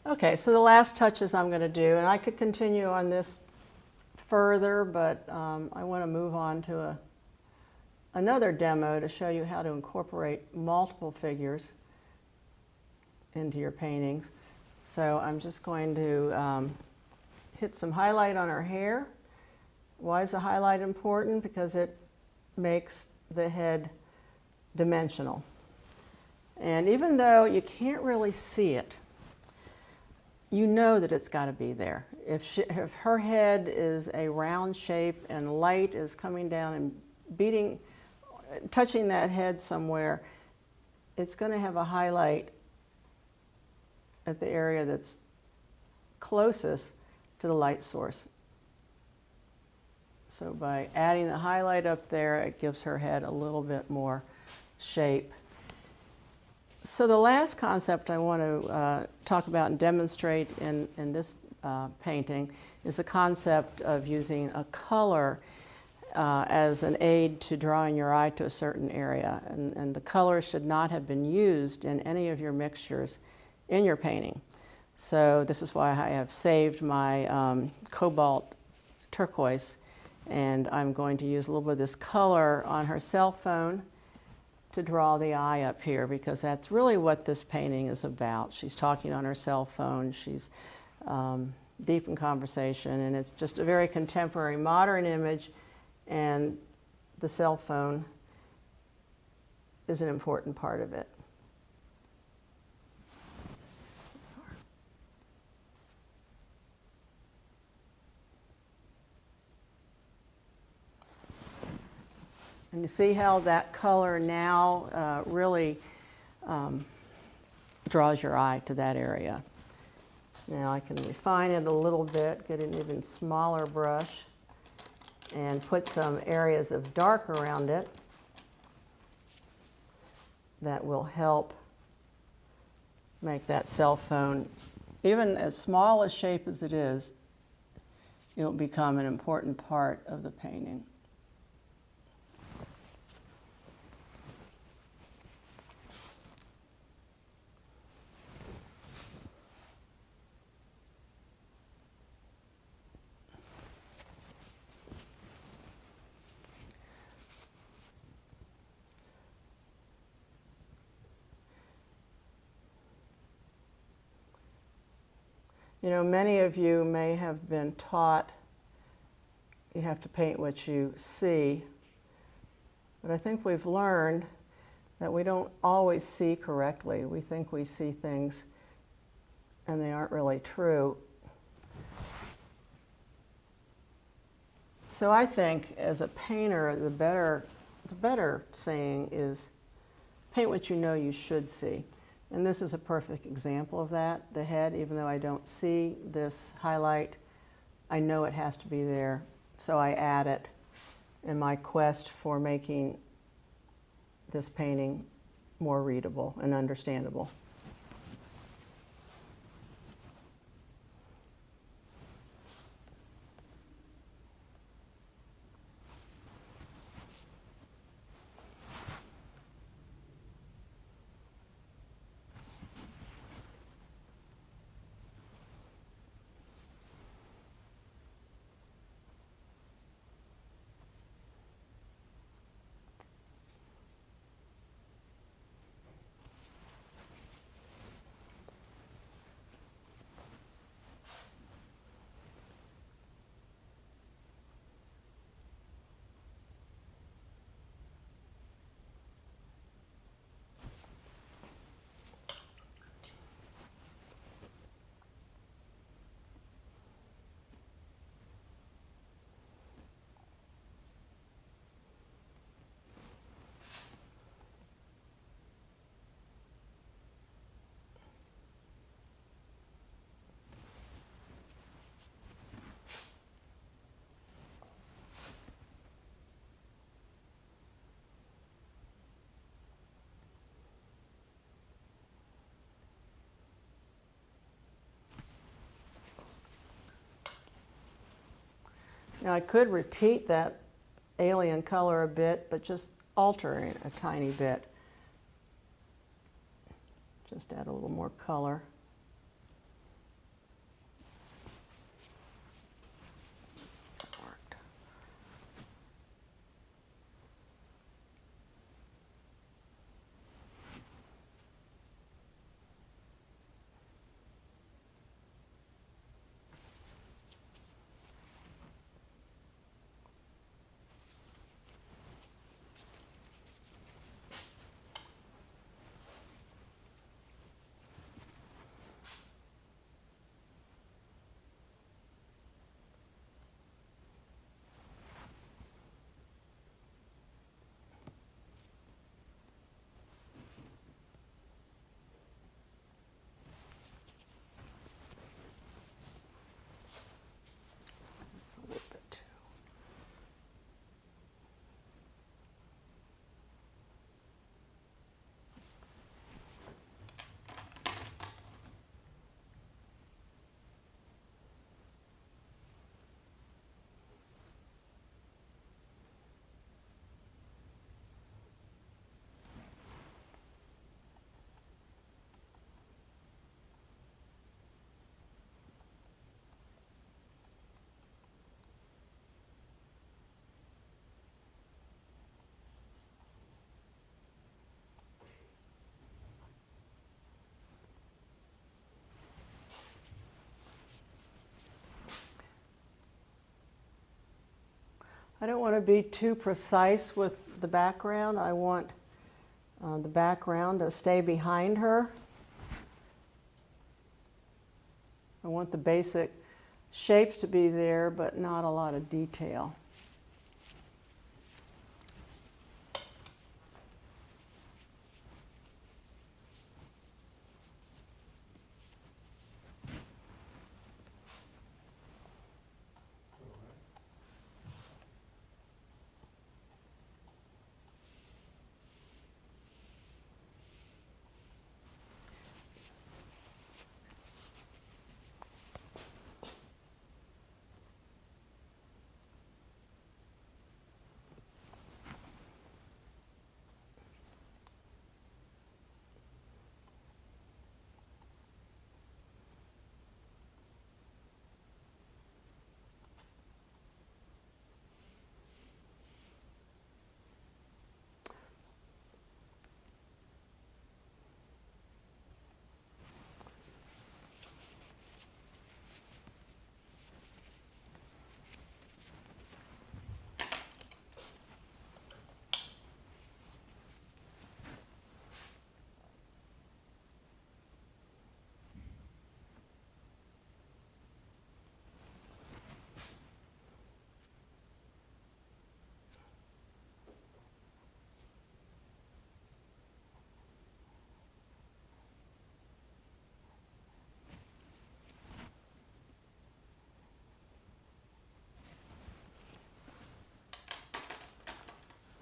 Okay, so the last touches I'm going to do, and I could continue on this further, but I want to move on to another demo to show you how to incorporate multiple figures into your paintings. So I'm just going to hit some highlight on her hair. Why is the highlight important? Because it makes the head dimensional. And even though you can't really see it, you know that it's got to be there. If her head is a round shape and light is coming down and touching that head somewhere, it's going to have a highlight at the area that's closest to the light source. So by adding the highlight up there, it gives her head a little bit more shape. So the last concept I want to talk about and demonstrate in this painting is the concept of using a color as an aid to drawing your eye to a certain area. And the color should not have been used in any of your mixtures in your painting. So this is why I have saved my cobalt turquoise, and I'm going to use a little bit of this color on her cell phone to draw the eye up here, because that's really what this painting is about. She's talking on her cell phone, she's deep in conversation, and it's just a very contemporary, modern image, and the cell phone is an important part of it. And you see how that color now really draws your eye to that area. Now I can refine it a little bit, get an even smaller brush, and put some areas of dark around it that will help make that cell phone, even as small a shape as it is, it'll become an important part of the painting. You know, many of you may have been taught you have to paint what you see, but I think we've learned that we don't always see correctly. We think we see things and they aren't really true. So I think as a painter, the better saying is paint what you know you should see. And this is a perfect example of that. The head, even though I don't see this highlight, I know it has to be there, so I add it in my quest for making this painting more readable and understandable. Now I could repeat that alien color a bit, but just alter it a tiny bit. Just add a little more color. Worked. That's a little bit too. I don't want to be too precise with the background. I want the background to stay behind her. I want the basic shapes to be there, but not a lot of detail.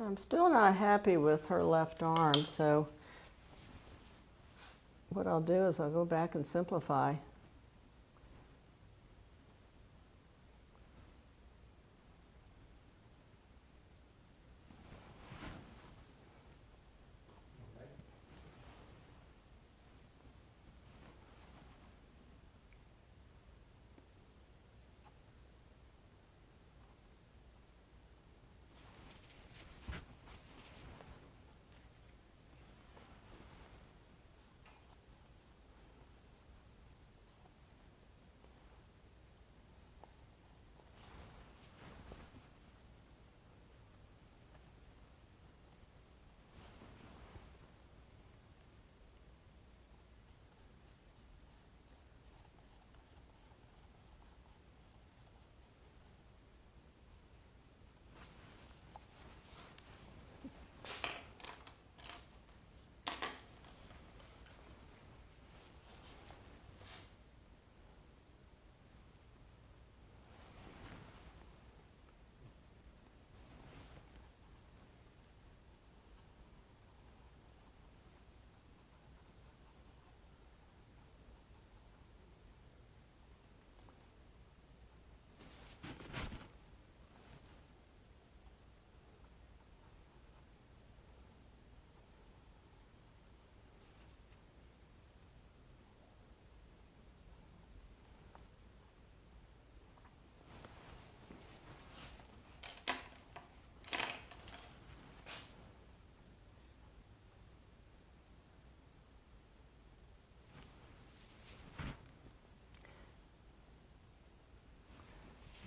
I'm still not happy with her left arm, so what I'll do is I'll go back and simplify.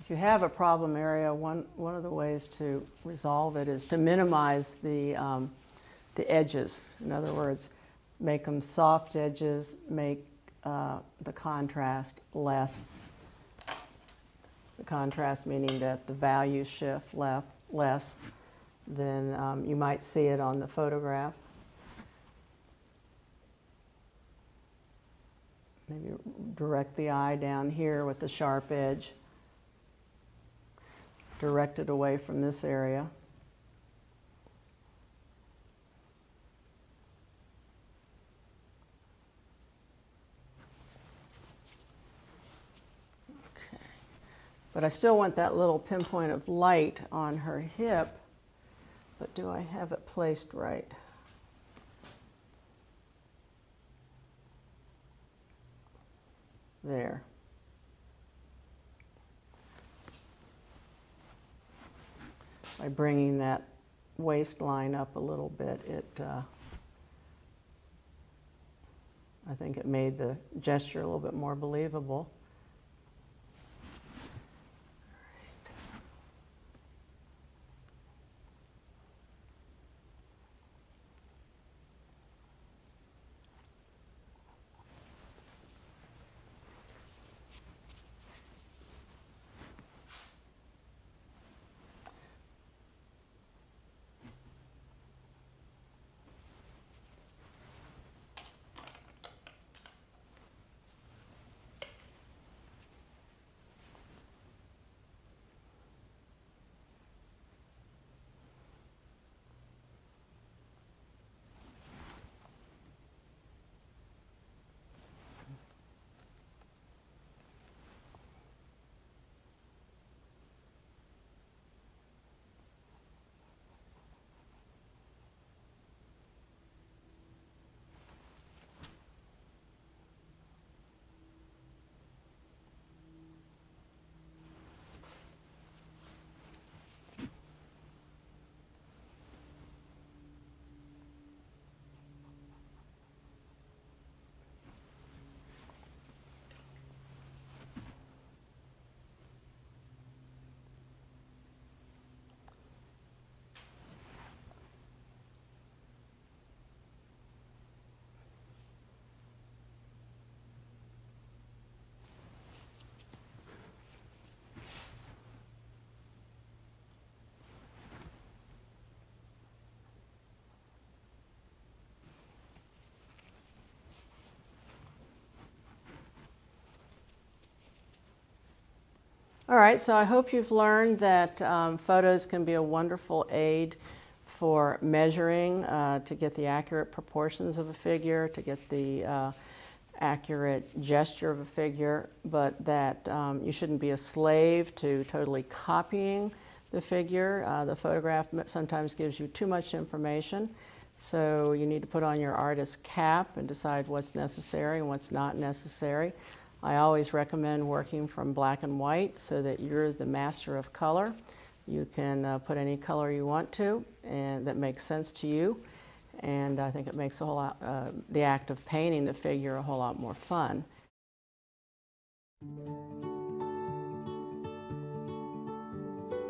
If you have a problem area, one of the ways to resolve it is to minimize the edges. In other words, make them soft edges, make the contrast less. The contrast meaning that the values shift less than you might see it on the photograph. Maybe direct the eye down here with the sharp edge. Direct it away from this area. Okay. But I still want that little pinpoint of light on her hip, but do I have it placed right? There. By bringing that waistline up a little bit, I think it made the gesture a little bit more believable. All right, so I hope you've learned that photos can be a wonderful aid for measuring, to get the accurate proportions of a figure, to get the accurate gesture of a figure, but that you shouldn't be a slave to totally copying the figure. The photograph sometimes gives you too much information, so you need to put on your artist's cap and decide what's necessary and what's not necessary. I always recommend working from black and white so that you're the master of color. You can put any color you want to and that makes sense to you. And I think it makes a whole lot, the act of painting the figure a whole lot more fun.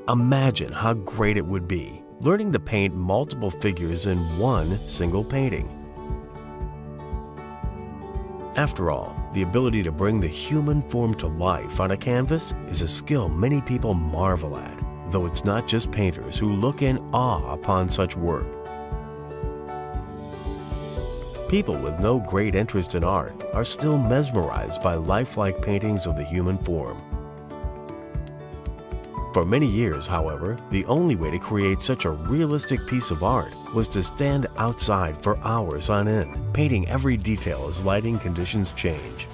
Imagine how great it would be learning to paint multiple figures in one single painting. After all, the ability to bring the human form to life on a canvas is a skill many people marvel at, though it's not just painters who look in awe upon such work. People with no great interest in art are still mesmerized by lifelike paintings of the human form. For many years, however, the only way to create such a realistic piece of art was to stand outside for hours on end, painting every detail as lighting conditions change.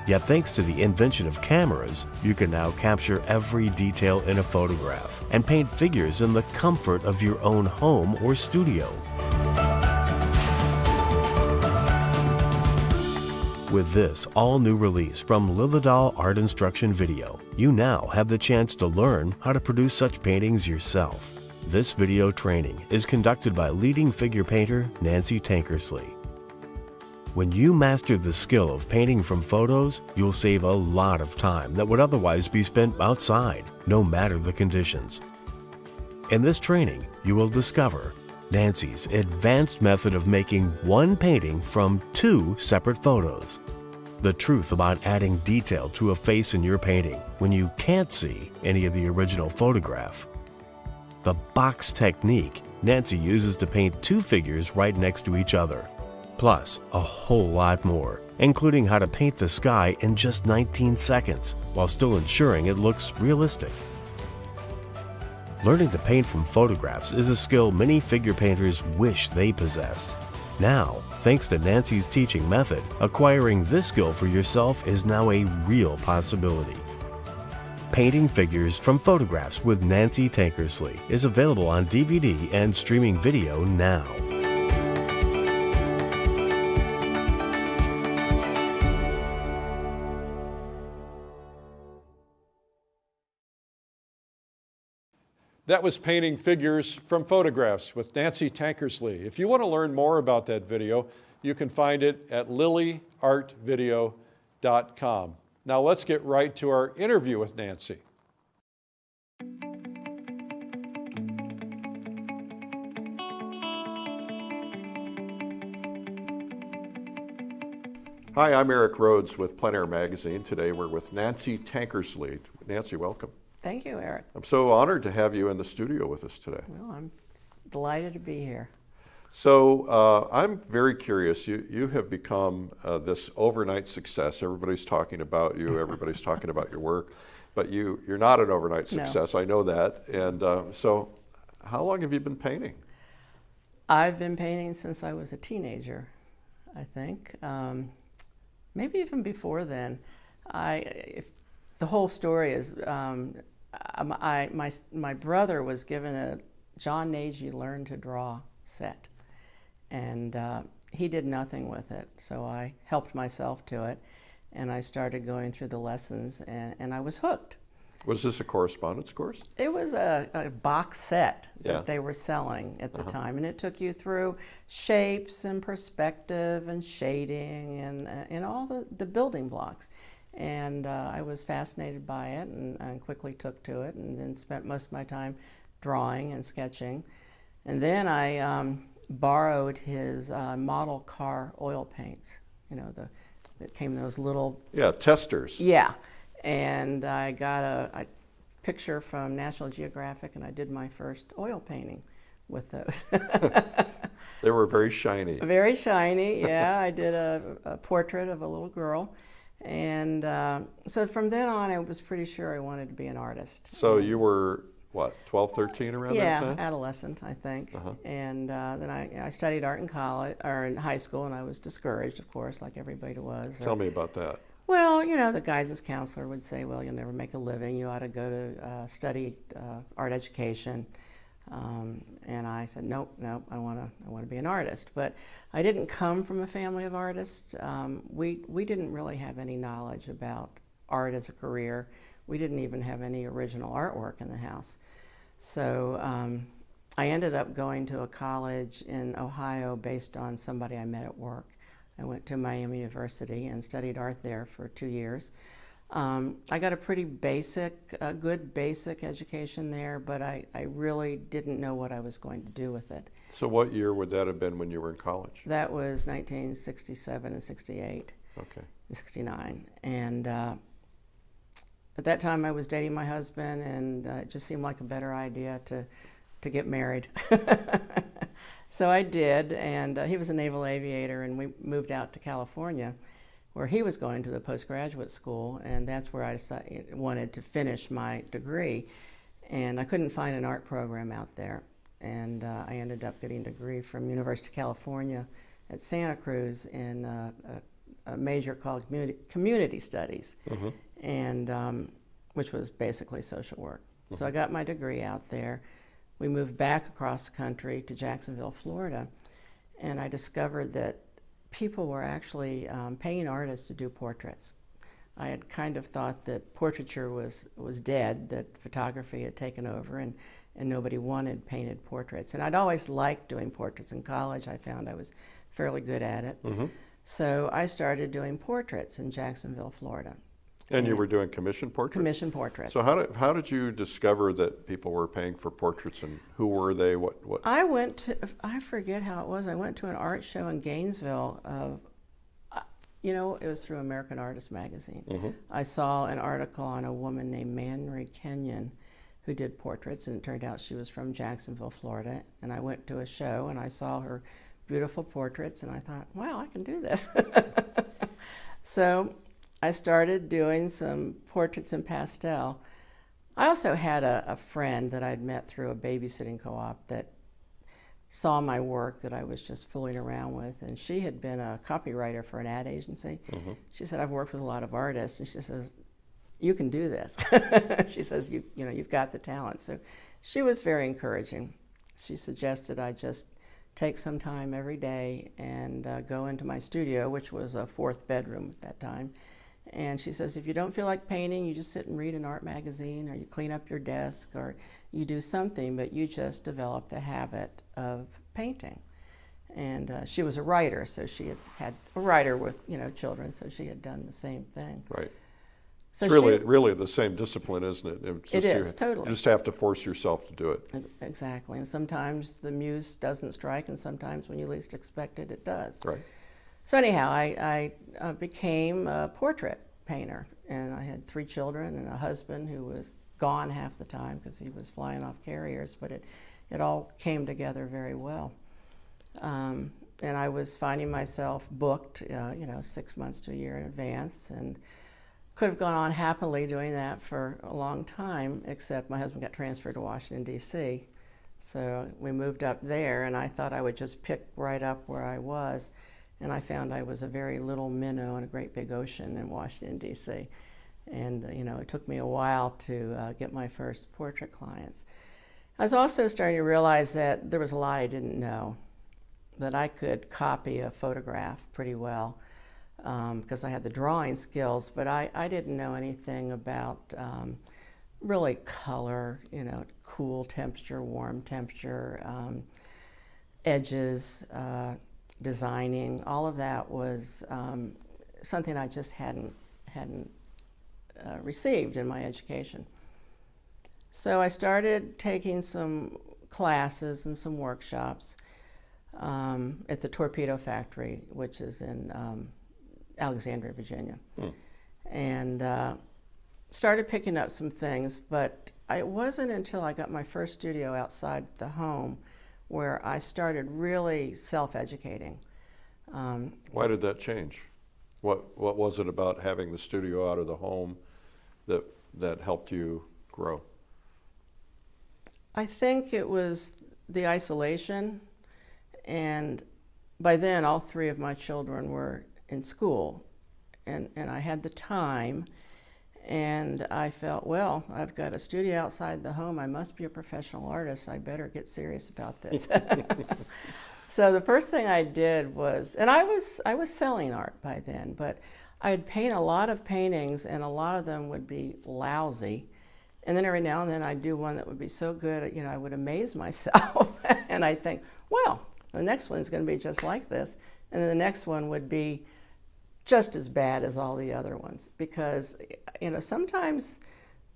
Yet thanks to the invention of cameras, you can now capture every detail in a photograph and paint figures in the comfort of your own home or studio. With this all-new release from Lilladal Art Instruction Video, you now have the chance to learn how to produce such paintings yourself. This video training is conducted by leading figure painter Nancy Tankersley. When you master the skill of painting from photos, you'll save a lot of time that would otherwise be spent outside, no matter the conditions. In this training, you will discover Nancy's advanced method of making one painting from 2 separate photos. The truth about adding detail to a face in your painting when you can't see any of the original photograph. The box technique Nancy uses to paint 2 figures right next to each other. Plus, a whole lot more, including how to paint the sky in just 19 seconds while still ensuring it looks realistic. Learning to paint from photographs is a skill many figure painters wish they possessed. Now, thanks to Nancy's teaching method, acquiring this skill for yourself is now a real possibility. Painting Figures from Photographs with Nancy Tankersley is available on DVD and streaming video now. That was Painting Figures from Photographs with Nancy Tankersley. If you want to learn more about that video, you can find it at lilyartvideo.com. Now let's get right to our interview with Nancy. Hi, I'm Eric Rhodes with Plein Air Magazine. Today we're with Nancy Tankersley. Nancy, welcome. Thank you, Eric. I'm so honored to have you in the studio with us today. Well, I'm delighted to be here. So I'm very curious. You have become this overnight success. Everybody's talking about you. Everybody's talking about your work. But you're not an overnight success. No. I know that. And so how long have you been painting? I've been painting since I was a teenager, I think. Maybe even before then. The whole story is my brother was given a John Nagy Learn to Draw set, and he did nothing with it, so I helped myself to it, and I started going through the lessons, and I was hooked. Was this a correspondence course? It was a box set that they were selling at the time, and it took you through shapes and perspective and shading and all the building blocks. And I was fascinated by it and quickly took to it, and then spent most of my time drawing and sketching. And then I borrowed his model car oil paints, you know, that came in those little... Yeah, testers. Yeah, and I got a picture from National Geographic, and I did my first oil painting with those. They were very shiny. Very shiny, yeah. I did a portrait of a little girl. And so from then on, I was pretty sure I wanted to be an artist. So you were, what, 12, 13 around that time? Yeah, adolescent, I think. And then I studied art in college, or in high school, and I was discouraged, of course, like everybody was. Tell me about that. Well, you know, the guidance counselor would say, well, you'll never make a living. You ought to go to study art education. And I said, nope, I want to be an artist. But I didn't come from a family of artists. We didn't really have any knowledge about art as a career. We didn't even have any original artwork in the house. So I ended up going to a college in Ohio based on somebody I met at work. I went to Miami University and studied art there for 2 years. I got a pretty good basic education there, but I really didn't know what I was going to do with it. So what year would that have been when you were in college? That was 1967 and 68. Okay. 69. And at that time I was dating my husband, and it just seemed like a better idea to get married. So I did, and he was a naval aviator, and we moved out to California, where he was going to the postgraduate school, and that's where I wanted to finish my degree. And I couldn't find an art program out there, and I ended up getting a degree from University of California at Santa Cruz in a major called Community Studies, and which was basically social work. So I got my degree out there. We moved back across the country to Jacksonville, Florida, and I discovered that people were actually paying artists to do portraits. I had kind of thought that portraiture was dead, that photography had taken over, and nobody wanted painted portraits. And I'd always liked doing portraits. In college, I found I was fairly good at it. So I started doing portraits in Jacksonville, Florida. And you were doing commission portraits? Commission portraits. So how did you discover that people were paying for portraits, and who were they? What? I went to, I forget how it was, I went to an art show in Gainesville of, you know, it was through American Artist magazine. Mm-hmm. I saw an article on a woman named Manry Kenyon who did portraits, and it turned out she was from Jacksonville, Florida. And I went to a show and I saw her beautiful portraits, and I thought, wow, I can do this. So I started doing some portraits in pastel. I also had a friend that I'd met through a babysitting co-op that saw my work that I was just fooling around with, and she had been a copywriter for an ad agency. Mm-hmm. She said, I've worked with a lot of artists, and she says, you can do this. She says, you know, you've got the talent. So she was very encouraging. She suggested I just take some time every day and go into my studio, which was a 4th bedroom at that time. And she says, if you don't feel like painting, you just sit and read an art magazine, or you clean up your desk, or you do something, but you just develop the habit of painting. And she was a writer, so she had a writer with, you know, children, so she had done the same thing. Right. So it's really the same discipline, isn't it? It is, totally. You just have to force yourself to do it. Exactly. And sometimes the muse doesn't strike, and sometimes when you least expect it, it does. Right. So anyhow, I became a portrait painter, and I had 3 children and a husband who was gone half the time because he was flying off carriers, but it all came together very well. And I was finding myself booked, you know, 6 months to a year in advance, and could have gone on happily doing that for a long time, except my husband got transferred to Washington, D.C. So we moved up there, and I thought I would just pick right up where I was. And I found I was a very little minnow in a great big ocean in Washington, D.C. And, you know, it took me a while to get my first portrait clients. I was also starting to realize that there was a lot I didn't know, that I could copy a photograph pretty well because I had the drawing skills, but I didn't know anything about really color, you know, cool temperature, warm temperature, edges, designing. All of that was something I just hadn't received in my education. So I started taking some classes and some workshops at the Torpedo Factory, which is in Alexandria, Virginia. And started picking up some things, but it wasn't until I got my first studio outside the home where I started really self-educating. Why did that change? What was it about having the studio out of the home that helped you grow? I think it was the isolation, and by then all 3 of my children were in school, and I had the time, and I felt, well, I've got a studio outside the home, I must be a professional artist, I better get serious about this. So the first thing I did was, and I was selling art by then, but I'd paint a lot of paintings, and a lot of them would be lousy. And then every now and then I'd do one that would be so good, you know, I would amaze myself. And I'd think, well, the next one's going to be just like this. And then the next one would be just as bad as all the other ones. Because, you know, sometimes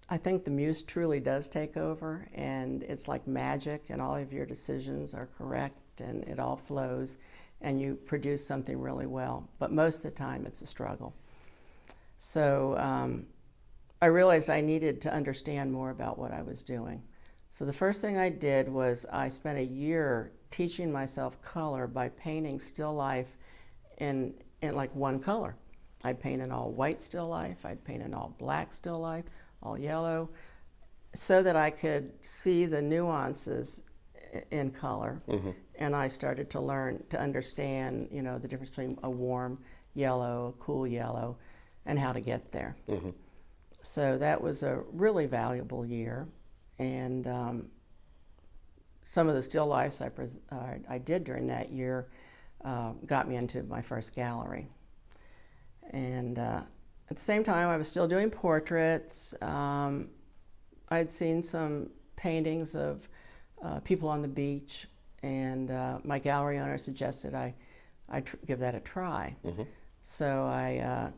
I think the muse truly does take over, and it's like magic, and all of your decisions are correct, and it all flows, and you produce something really well. But most of the time it's a struggle. So I realized I needed to understand more about what I was doing. So the first thing I did was I spent a year teaching myself color by painting still life in like one color. I'd paint an all white still life, I'd paint an all black still life, all yellow, so that I could see the nuances in color. Mm-hmm. And I started to learn to understand, you know, the difference between a warm yellow, a cool yellow, and how to get there. Mm-hmm. So that was a really valuable year, and some of the still lifes I did during that year got me into my first gallery. And at the same time, I was still doing portraits. I'd seen some paintings of people on the beach, and my gallery owner suggested I I'd give that a try. So I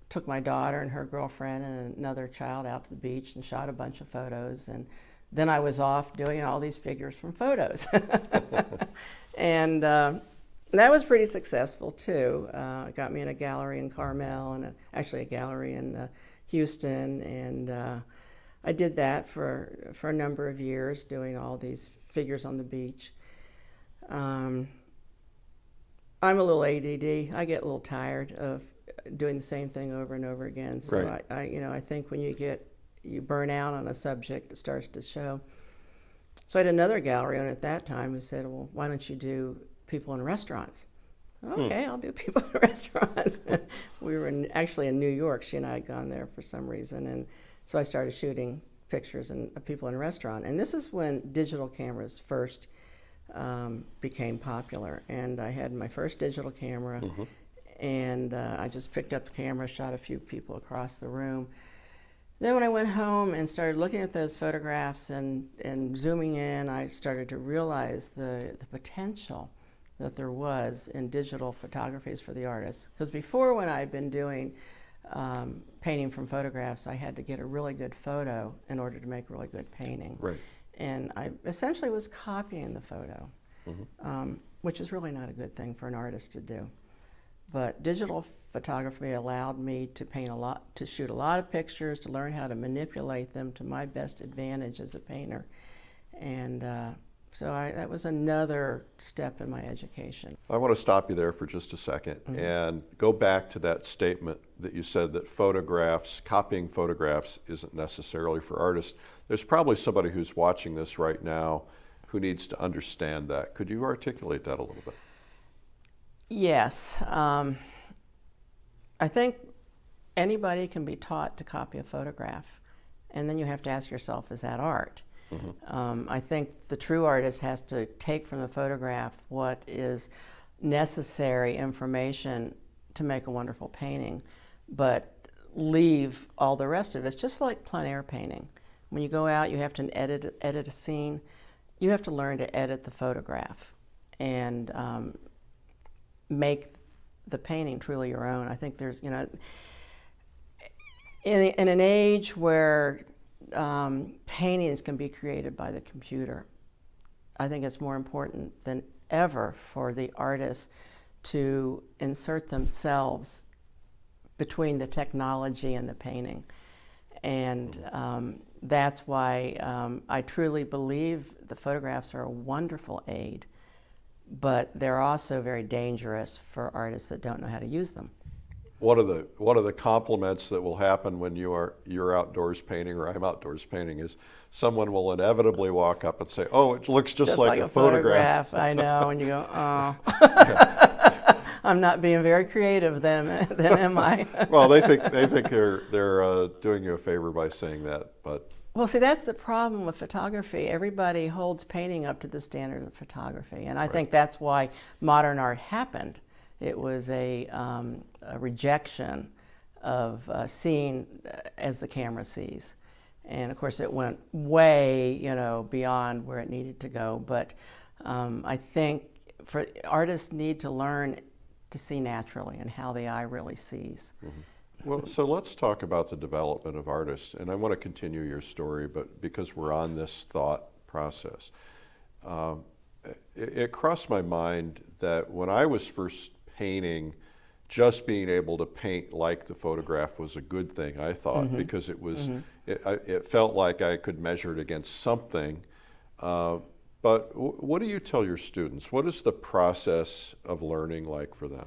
took my daughter and her girlfriend and another child out to the beach and shot a bunch of photos, and then I was off doing all these figures from photos. And that was pretty successful too. It got me in a gallery in Carmel and actually a gallery in Houston, and I did that for a number of years, doing all these figures on the beach. I'm a little ADD. I get a little tired of doing the same thing over and over again. So right. I think when you burn out on a subject, it starts to show. So I had another gallery owner at that time who said, well, why don't you do people in restaurants? Okay, I'll do people in restaurants. We were actually in New York. She and I had gone there for some reason, and so I started shooting pictures of people in a restaurant. And this is when digital cameras first became popular. And I had my first digital camera, and I just picked up the camera, shot a few people across the room. Then when I went home and started looking at those photographs and zooming in, I started to realize the potential that there was in digital photographies for the artists. Because before, when I'd been doing painting from photographs, I had to get a really good photo in order to make a really good painting. Right. And I essentially was copying the photo, which is really not a good thing for an artist to do. But digital photography allowed me to paint a lot, to shoot a lot of pictures, to learn how to manipulate them to my best advantage as a painter. And so that was another step in my education. I want to stop you there for just a second and go back to that statement that you said that copying photographs isn't necessarily for artists. There's probably somebody who's watching this right now who needs to understand that. Could you articulate that a little bit? Yes. I think anybody can be taught to copy a photograph, and then you have to ask yourself, is that art? I think the true artist has to take from the photograph what is necessary information to make a wonderful painting, but leave all the rest of it. It's just like plein air painting. When you go out, you have to edit a scene. You have to learn to edit the photograph and make the painting truly your own. I think there's, in an age where paintings can be created by the computer, I think it's more important than ever for the artists to insert themselves between the technology and the painting. And that's why I truly believe the photographs are a wonderful aid, but they're also very dangerous for artists that don't know how to use them. One of the compliments that will happen when you're outdoors painting or I'm outdoors painting is someone will inevitably walk up and say, "Oh, it looks just like a photograph." I know, and you go, "Oh, I'm not being very creative then am I?" Well, they think they're doing you a favor by saying that, but. Well, see, that's the problem with photography. Everybody holds painting up to the standard of photography, and I think that's why modern art happened. It was a rejection of seeing as the camera sees. And of course it went way, beyond where it needed to go. But I think artists need to learn to see naturally and how the eye really sees. Well, so let's talk about the development of artists. And I want to continue your story, but because we're on this thought process. It crossed my mind that when I was first painting, just being able to paint like the photograph was a good thing, I thought, because it was, it felt like I could measure it against something. But what do you tell your students? What is the process of learning like for them?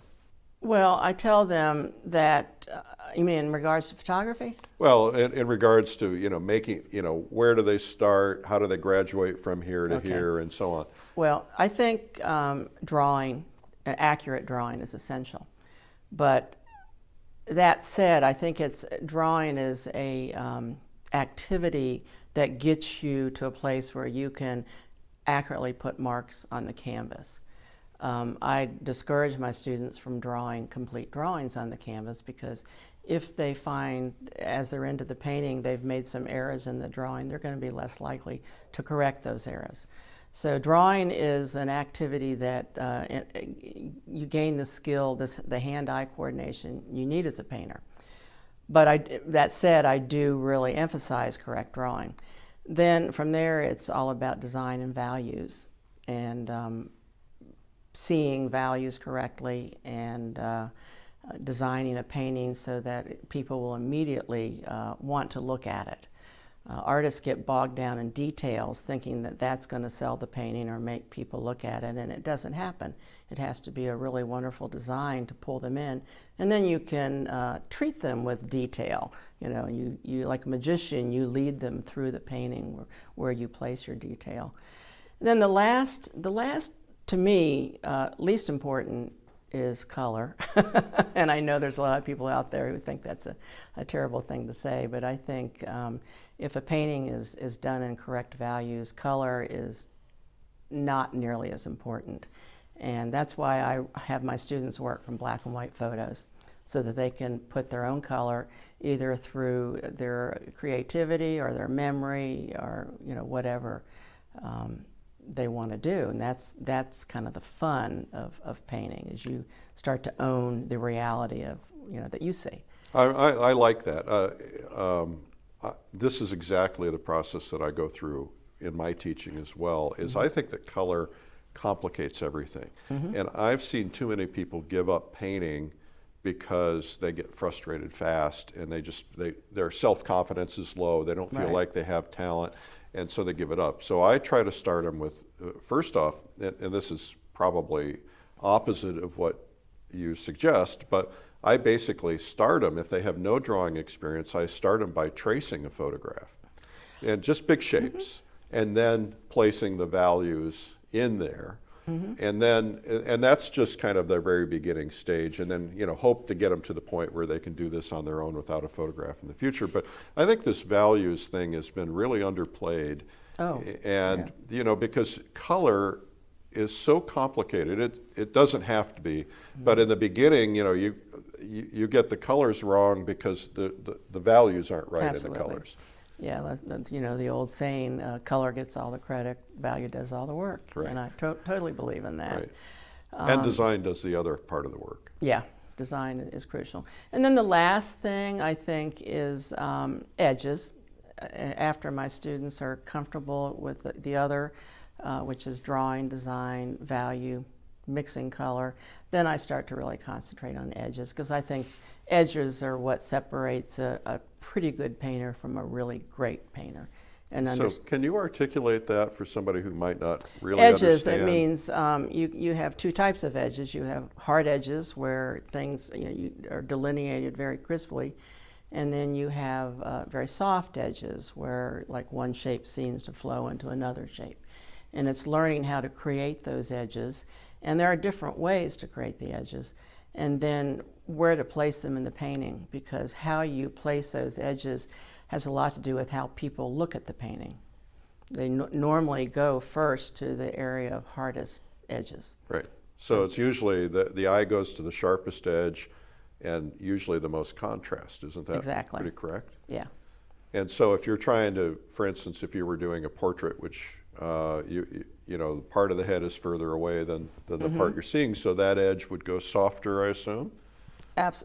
Well, I tell them that, you mean in regards to photography? Well, in regards to, making, where do they start? How do they graduate from here to here and so on? Well, I think accurate drawing is essential. But that said, I think drawing is a activity that gets you to a place where you can accurately put marks on the canvas. I discourage my students from drawing complete drawings on the canvas, because if they find, as they're into the painting, they've made some errors in the drawing, they're going to be less likely to correct those errors. So drawing is an activity that you gain the skill, the hand-eye coordination you need as a painter. But that said, I do really emphasize correct drawing. Then from there, it's all about design and values, and seeing values correctly, and designing a painting so that people will immediately want to look at it. Artists get bogged down in details thinking that that's going to sell the painting or make people look at it, and it doesn't happen. It has to be a really wonderful design to pull them in, and then you can treat them with detail. You know, you like a magician, you lead them through the painting where you place your detail. And then the last to me, least important is color. And I know there's a lot of people out there who think that's a terrible thing to say, but I think if a painting is done in correct values, color is not nearly as important. And that's why I have my students work from black and white photos, so that they can put their own color either through their creativity or their memory, or whatever they want to do. And that's kind of the fun of painting, is you start to own the reality of that you see. I like that. This is exactly the process that I go through in my teaching as well. Is I think that color complicates everything, and I've seen too many people give up painting because they get frustrated fast, and their self-confidence is low. They don't feel like they have talent, and so they give it up. So I try to start them with, first off, and this is probably opposite of what you suggest, but I basically start them, if they have no drawing experience, I start them by tracing a photograph, and just big shapes, and then placing the values in there. And that's just kind of their very beginning stage, and then hope to get them to the point where they can do this on their own without a photograph in the future. But I think this values thing has been really underplayed, and because color is so complicated. It doesn't have to be, but in the beginning, you get the colors wrong because the values aren't right. Absolutely. In the colors. Yeah, the old saying, color gets all the credit, value does all the work. Right. And I totally believe in that. Right. And design does the other part of the work. Yeah, design is crucial. And then the last thing I think is edges. After my students are comfortable with the other, which is drawing, design, value, mixing color, then I start to really concentrate on edges, because I think edges are what separates a pretty good painter from a really great painter. And so can you articulate that for somebody who might not really edges, understand? It means you have two types of edges. You have hard edges where things you are delineated very crisply, and then you have very soft edges where like one shape seems to flow into another shape. And it's learning how to create those edges, and there are different ways to create the edges, and then where to place them in the painting, because how you place those edges has a lot to do with how people look at the painting. They normally go first to the area of hardest edges. Right. So it's usually the eye goes to the sharpest edge, and usually the most contrast. Isn't that exactly pretty correct? Yeah. And so if you're trying to, for instance, if you were doing a portrait, which part of the head is further away than the part you're seeing, so that edge would go softer, I assume?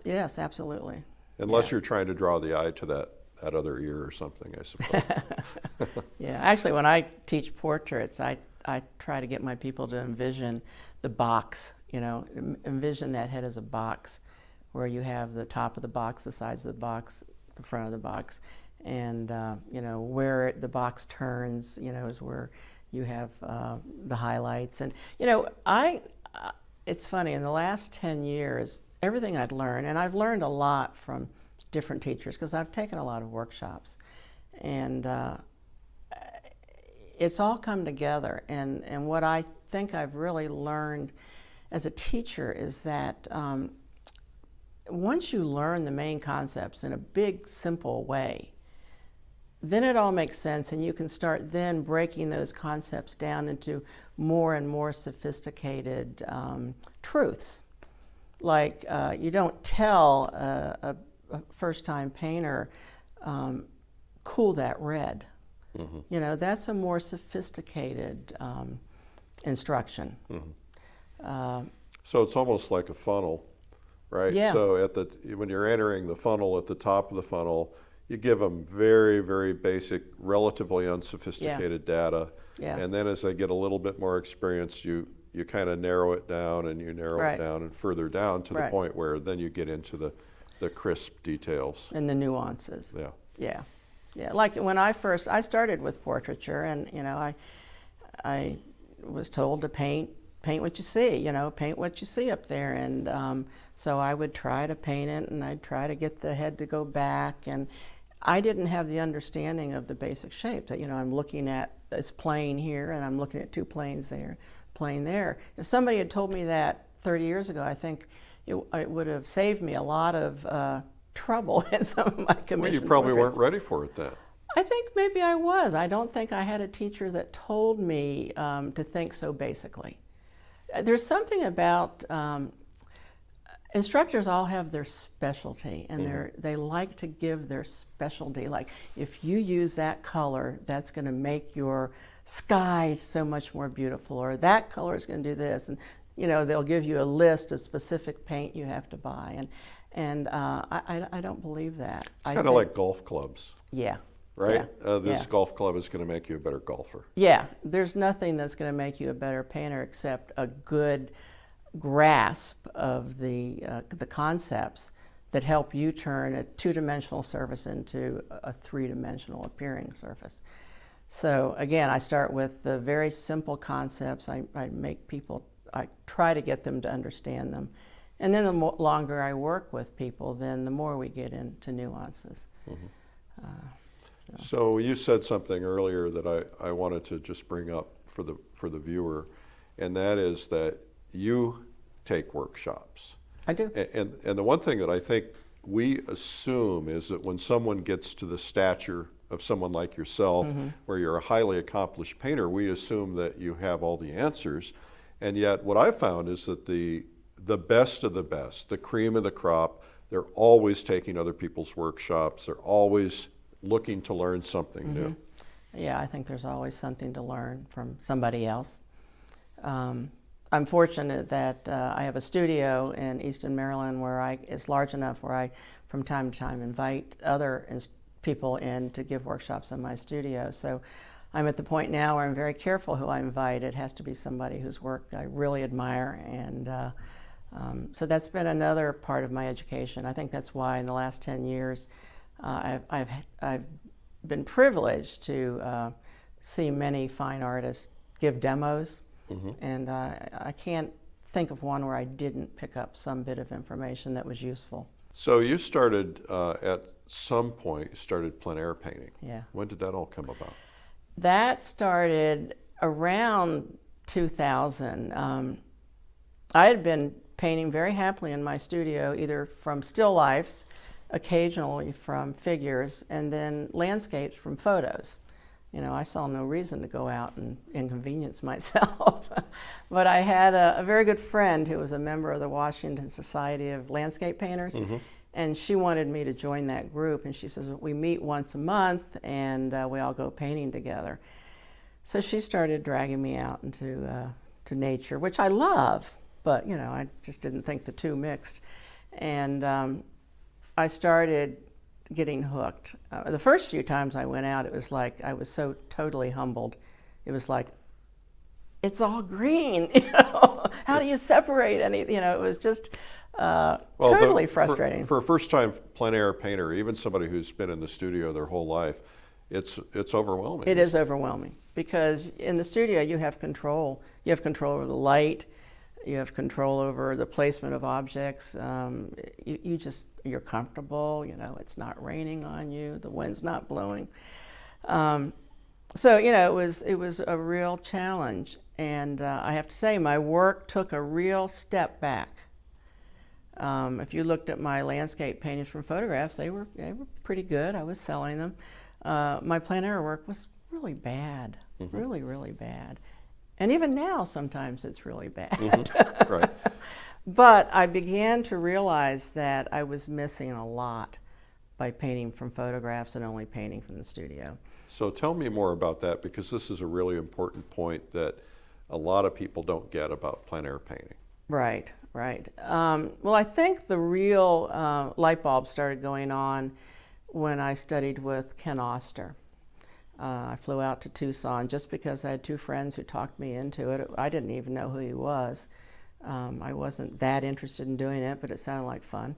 Yes, absolutely. Unless you're trying to draw the eye to that other ear or something, I suppose. Yeah, actually, when I teach portraits, I try to get my people to envision the box, envision that head as a box, where you have the top of the box, the sides of the box, the front of the box, and where the box turns, is where you have the highlights. And it's funny, in the last 10 years, everything I'd learned, and I've learned a lot from different teachers because I've taken a lot of workshops, and it's all come together. And what I think I've really learned as a teacher is that once you learn the main concepts in a big, simple way, then it all makes sense, and you can start then breaking those concepts down into more and more sophisticated truths. Like you don't tell a first-time painter, cool that red. You know, that's a more sophisticated instruction. So it's almost like a funnel, right? Yeah. So when you're entering the funnel, at the top of the funnel, you give them very, very basic, relatively unsophisticated data. Yeah. And then as they get a little bit more experience, you kind of narrow it down and you narrow it down and further down to the point where then you get into the crisp details. And the nuances. Yeah. Yeah. Yeah. Like when I started with portraiture, and, you know, I was told to paint what you see, you know, paint what you see up there. And so I would try to paint it, and I'd try to get the head to go back. And I didn't have the understanding of the basic shape that, you know, I'm looking at this plane here, and I'm looking at two planes there, plane there. If somebody had told me that 30 years ago, I think it would have saved me a lot of trouble in some of my commission. Well, you probably portraits. weren't ready for it then. I think maybe I was. I don't think I had a teacher that told me to think so basically. There's something about instructors all have their specialty, and they like to give their specialty. Like, if you use that color, that's going to make your sky so much more beautiful, or that color is going to do this. And, you know, they'll give you a list of specific paint you have to buy. And I don't believe that. It's kind of like golf clubs. Yeah. Right? Yeah. This golf club is going to make you a better golfer. Yeah, there's nothing that's going to make you a better painter except a good grasp of the concepts that help you turn a two-dimensional surface into a three-dimensional appearing surface. So again, I start with the very simple concepts. I try to get them to understand them. And then the longer I work with people, then the more we get into nuances. So you said something earlier that I wanted to just bring up for the viewer, and that is that you take workshops. I do. And the one thing that I think we assume is that when someone gets to the stature of someone like yourself, where you're a highly accomplished painter, we assume that you have all the answers. And yet what I've found is that the best of the best, the cream of the crop, they're always taking other people's workshops. They're always looking to learn something new. Yeah, I think there's always something to learn from somebody else. I'm fortunate that I have a studio in Easton, Maryland, where it's large enough where I, from time to time, invite other people in to give workshops in my studio. So I'm at the point now where I'm very careful who I invite. It has to be somebody whose work I really admire, and so that's been another part of my education. I think that's why in the last 10 years I've been privileged to see many fine artists give demos, and I can't think of one where I didn't pick up some bit of information that was useful. So you started at some point, you started plein air painting. Yeah. When did that all come about? That started around 2000. I had been painting very happily in my studio, either from still lifes, occasionally from figures, and then landscapes from photos. You know, I saw no reason to go out and inconvenience myself. But I had a very good friend who was a member of the Washington Society of Landscape Painters, and she wanted me to join that group. And she says, we meet once a month, and we all go painting together. So she started dragging me out into to nature, which I love, but, you know, I just didn't think the two mixed. And I started getting hooked. The first few times I went out, it was like I was so totally humbled. It was like, it's all green, you know. How do you separate any, you know, it was just totally frustrating. For a first-time plein air painter, even somebody who's been in the studio their whole life, it's overwhelming. It is overwhelming, because in the studio you have control. You have control over the light. You have control over the placement of objects. You're comfortable, you know, it's not raining on you, the wind's not blowing. So, you know, it was a real challenge. And I have to say, my work took a real step back. If you looked at my landscape paintings from photographs, they were pretty good. I was selling them. My plein air work was really bad, really, really bad. And even now, sometimes it's really bad. Right. But I began to realize that I was missing a lot by painting from photographs and only painting from the studio. So tell me more about that, because this is a really important point that a lot of people don't get about plein air painting. Right, right. Well, I think the real light bulb started going on when I studied with Ken Oster. I flew out to Tucson just because I had two friends who talked me into it. I didn't even know who he was. I wasn't that interested in doing it, but it sounded like fun.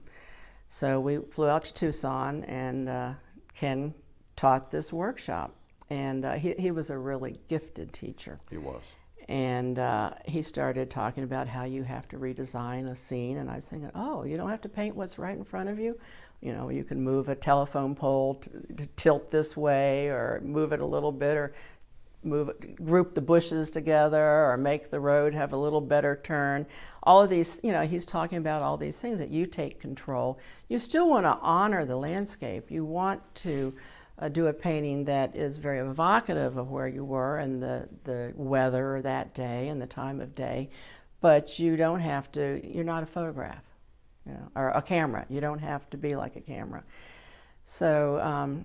So we flew out to Tucson, and Ken taught this workshop. And he was a really gifted teacher. He was. And he started talking about how you have to redesign a scene. And I was thinking, oh, you don't have to paint what's right in front of you? You know, you can move a telephone pole to tilt this way, or move it a little bit, or group the bushes together, or make the road have a little better turn. All of these, you know, he's talking about all these things that you take control. You still want to honor the landscape. You want to do a painting that is very evocative of where you were and the weather that day and the time of day, but you don't have to, you're not a photograph, you know, or a camera. You don't have to be like a camera. So,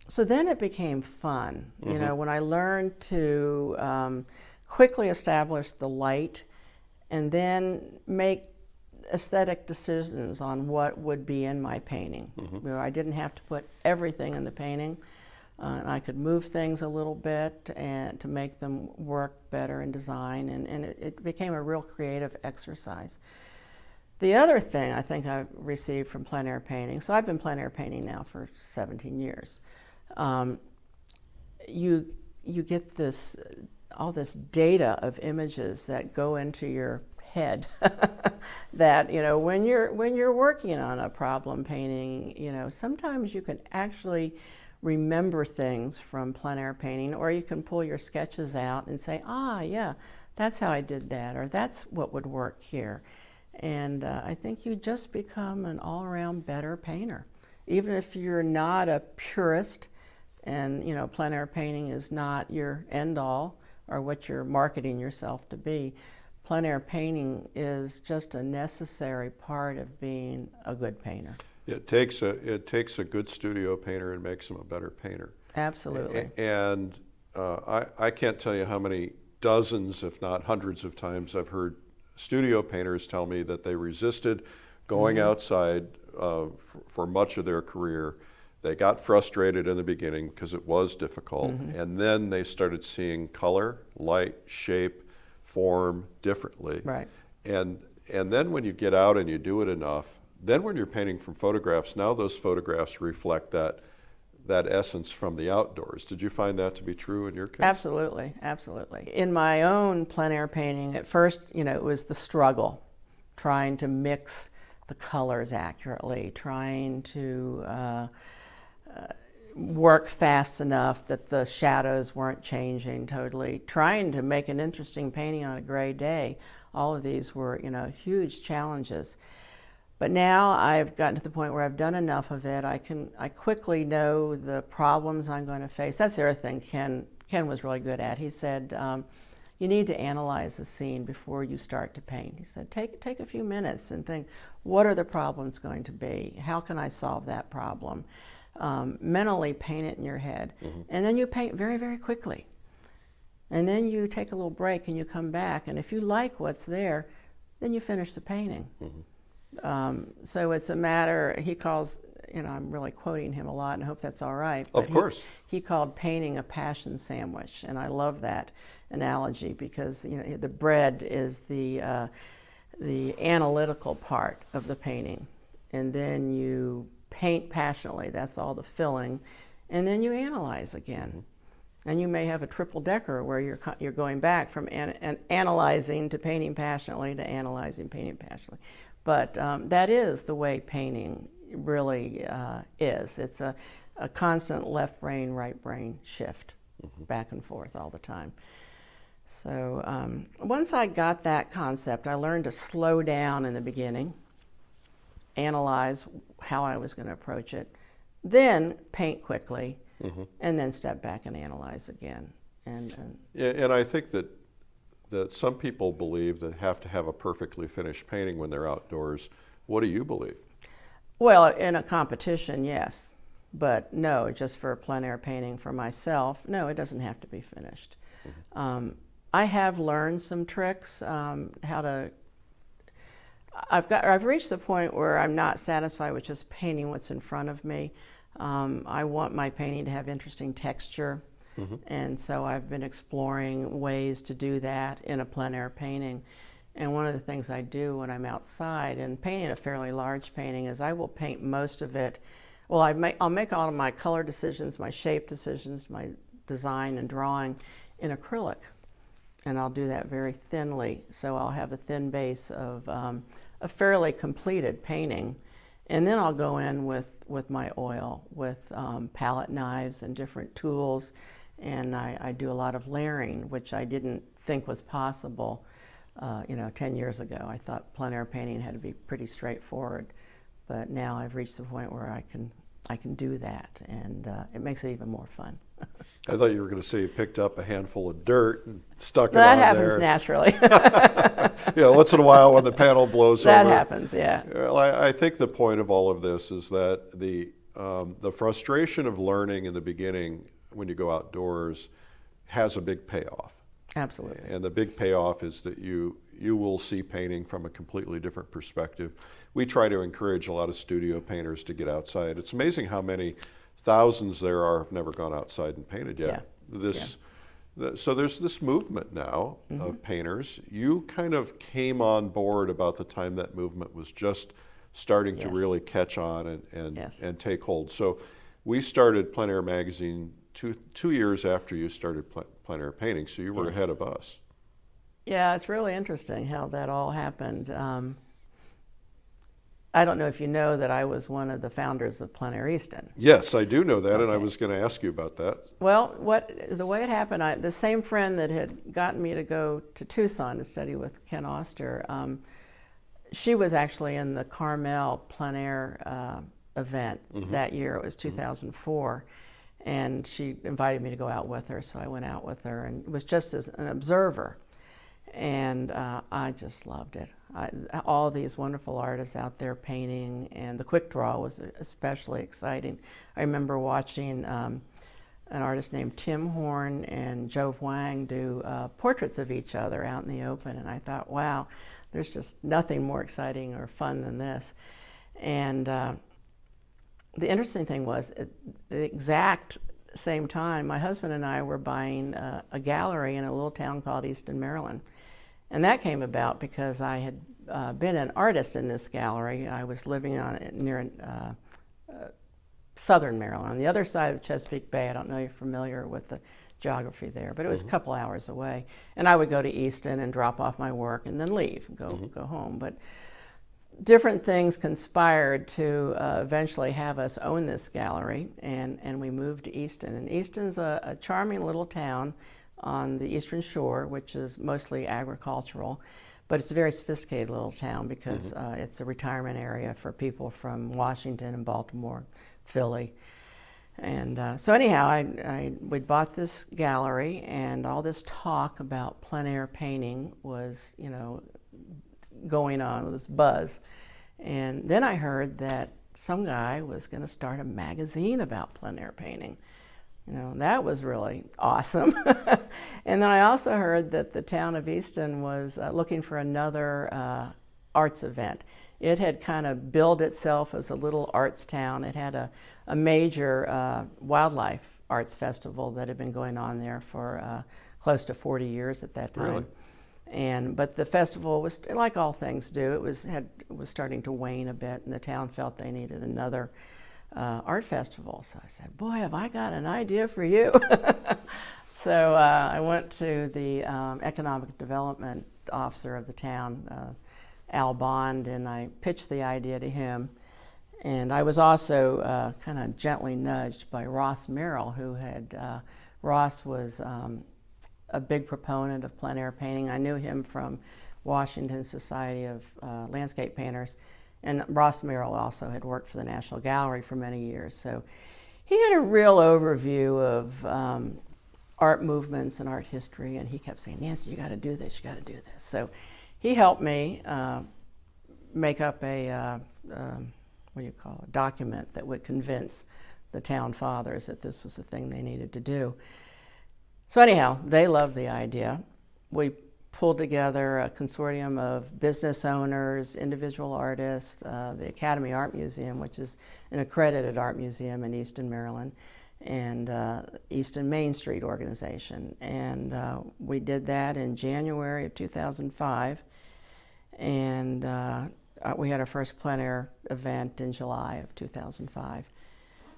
so then it became fun, you know, when I learned to quickly establish the light and then make aesthetic decisions on what would be in my painting. You know, I didn't have to put everything in the painting. And I could move things a little bit and to make them work better in design, and it became a real creative exercise. The other thing I think I've received from plein air painting, so I've been plein air painting now for 17 years, you get this, all this data of images that go into your head that, you know, when you're working on a problem painting, you know, sometimes you can actually remember things from plein air painting, or you can pull your sketches out and say, ah, yeah, that's how I did that, or that's what would work here. And I think you just become an all-around better painter. Even if you're not a purist, and, you know, plein air painting is not your end-all or what you're marketing yourself to be, plein air painting is just a necessary part of being a good painter. It takes a good studio painter and makes him a better painter. Absolutely. And I can't tell you how many dozens, if not hundreds of times I've heard studio painters tell me that they resisted going outside for much of their career. They got frustrated in the beginning because it was difficult, and then they started seeing color, light, shape, form differently. Right. And then when you get out and you do it enough, then when you're painting from photographs, now those photographs reflect that essence from the outdoors. Did you find that to be true in your case? Absolutely, absolutely. In my own plein air painting, at first, you know, it was the struggle, trying to mix the colors accurately, trying to work fast enough that the shadows weren't changing totally, trying to make an interesting painting on a gray day. All of these were, you know, huge challenges. But now I've gotten to the point where I've done enough of it. I quickly know the problems I'm going to face. That's the other thing Ken was really good at. He said, you need to analyze the scene before you start to paint. He said, take a few minutes and think, what are the problems going to be? How can I solve that problem? Mentally paint it in your head. And then you paint very, very quickly. And then you take a little break and you come back, and if you like what's there, then you finish the painting. So it's a matter, he calls, you know, I'm really quoting him a lot and I hope that's all right. Of course. He called painting a passion sandwich, and I love that analogy because, you know, the bread is the analytical part of the painting, and then you paint passionately, that's all the filling, and then you analyze again. And you may have a triple decker where you're going back from analyzing to painting passionately to analyzing, painting passionately. But that is the way painting really is. It's a constant left brain, right brain shift, back and forth all the time. So once I got that concept, I learned to slow down in the beginning, analyze how I was going to approach it, then paint quickly, and then step back and analyze again. And I think that some people believe they have to have a perfectly finished painting when they're outdoors. What do you believe? Well, in a competition, yes. But no, just for a plein air painting for myself, no, it doesn't have to be finished. I have learned some tricks, I've reached the point where I'm not satisfied with just painting what's in front of me. I want my painting to have interesting texture. And so I've been exploring ways to do that in a plein air painting. And one of the things I do when I'm outside and painting a fairly large painting is I will paint most of it. Well, I'll make all of my color decisions, my shape decisions, my design and drawing in acrylic. And I'll do that very thinly. So I'll have a thin base of a fairly completed painting. And then I'll go in with my oil, with palette knives and different tools. And I do a lot of layering, which I didn't think was possible 10 years ago. I thought plein air painting had to be pretty straightforward. But now I've reached the point where I can do that, and it makes it even more fun. I thought you were going to say you picked up a handful of dirt and stuck it That on happens there. naturally. Once in a while when the panel blows That over. happens, yeah. Well, I think the point of all of this is that the frustration of learning in the beginning when you go outdoors has a big payoff. Absolutely. And the big payoff is that you will see painting from a completely different perspective. We try to encourage a lot of studio painters to get outside. It's amazing how many thousands there are have never gone outside and painted yet. So there's this movement now of painters. You kind of came on board about the time that movement was just starting to really catch on and take hold. So we started Plein Air Magazine two years after you started Plein Air Painting, so you were ahead of us. Yeah, it's really interesting how that all happened. I don't know if you know that I was one of the founders of Plein Air Easton. Yes, I do know that, and I was going to ask you about that. Well, the way it happened, the same friend that had gotten me to go to Tucson to study with Ken Oster, she was actually in the Carmel Plein Air event that year. It was 2004. And she invited me to go out with her, so I went out with her and was just as an observer. And I just loved it. All these wonderful artists out there painting, and the quick draw was especially exciting. I remember watching an artist named Tim Horn and Joe Wang do portraits of each other out in the open, and I thought, wow, there's just nothing more exciting or fun than this. And the interesting thing was, at the exact same time, my husband and I were buying a gallery in a little town called Easton, Maryland. And that came about because I had been an artist in this gallery. I was living near southern Maryland, on the other side of the Chesapeake Bay. I don't know if you're familiar with the geography there, but it was a couple hours away. And I would go to Easton and drop off my work and then leave and go home. But different things conspired to eventually have us own this gallery, and we moved to Easton. And Easton's a charming little town on the Eastern Shore, which is mostly agricultural, but it's a very sophisticated little town because it's a retirement area for people from Washington and Baltimore, Philly. And so anyhow, we bought this gallery, and all this talk about plein air painting was, going on with this buzz. And then I heard that some guy was going to start a magazine about plein air painting. That was really awesome. And then I also heard that the town of Easton was looking for another arts event. It had kind of billed itself as a little arts town. It had a major wildlife arts festival that had been going on there for close to 40 years at that time. Really? But the festival was, like all things do, it was starting to wane a bit, and the town felt they needed another art festival. So I said, boy, have I got an idea for you. So I went to the economic development officer of the town, Al Bond, and I pitched the idea to him. And I was also kind of gently nudged by Ross Merrill, who Ross was a big proponent of plein air painting. I knew him from Washington Society of Landscape Painters, and Ross Merrill also had worked for the National Gallery for many years. So he had a real overview of art movements and art history, and he kept saying, Nancy, you got to do this, you got to do this. So he helped me make up a document that would convince the town fathers that this was the thing they needed to do. So anyhow, they loved the idea. We pulled together a consortium of business owners, individual artists, the Academy Art Museum, which is an accredited art museum in Easton, Maryland, and Easton Main Street organization. And we did that in January of 2005. And we had our first plein air event in July of 2005.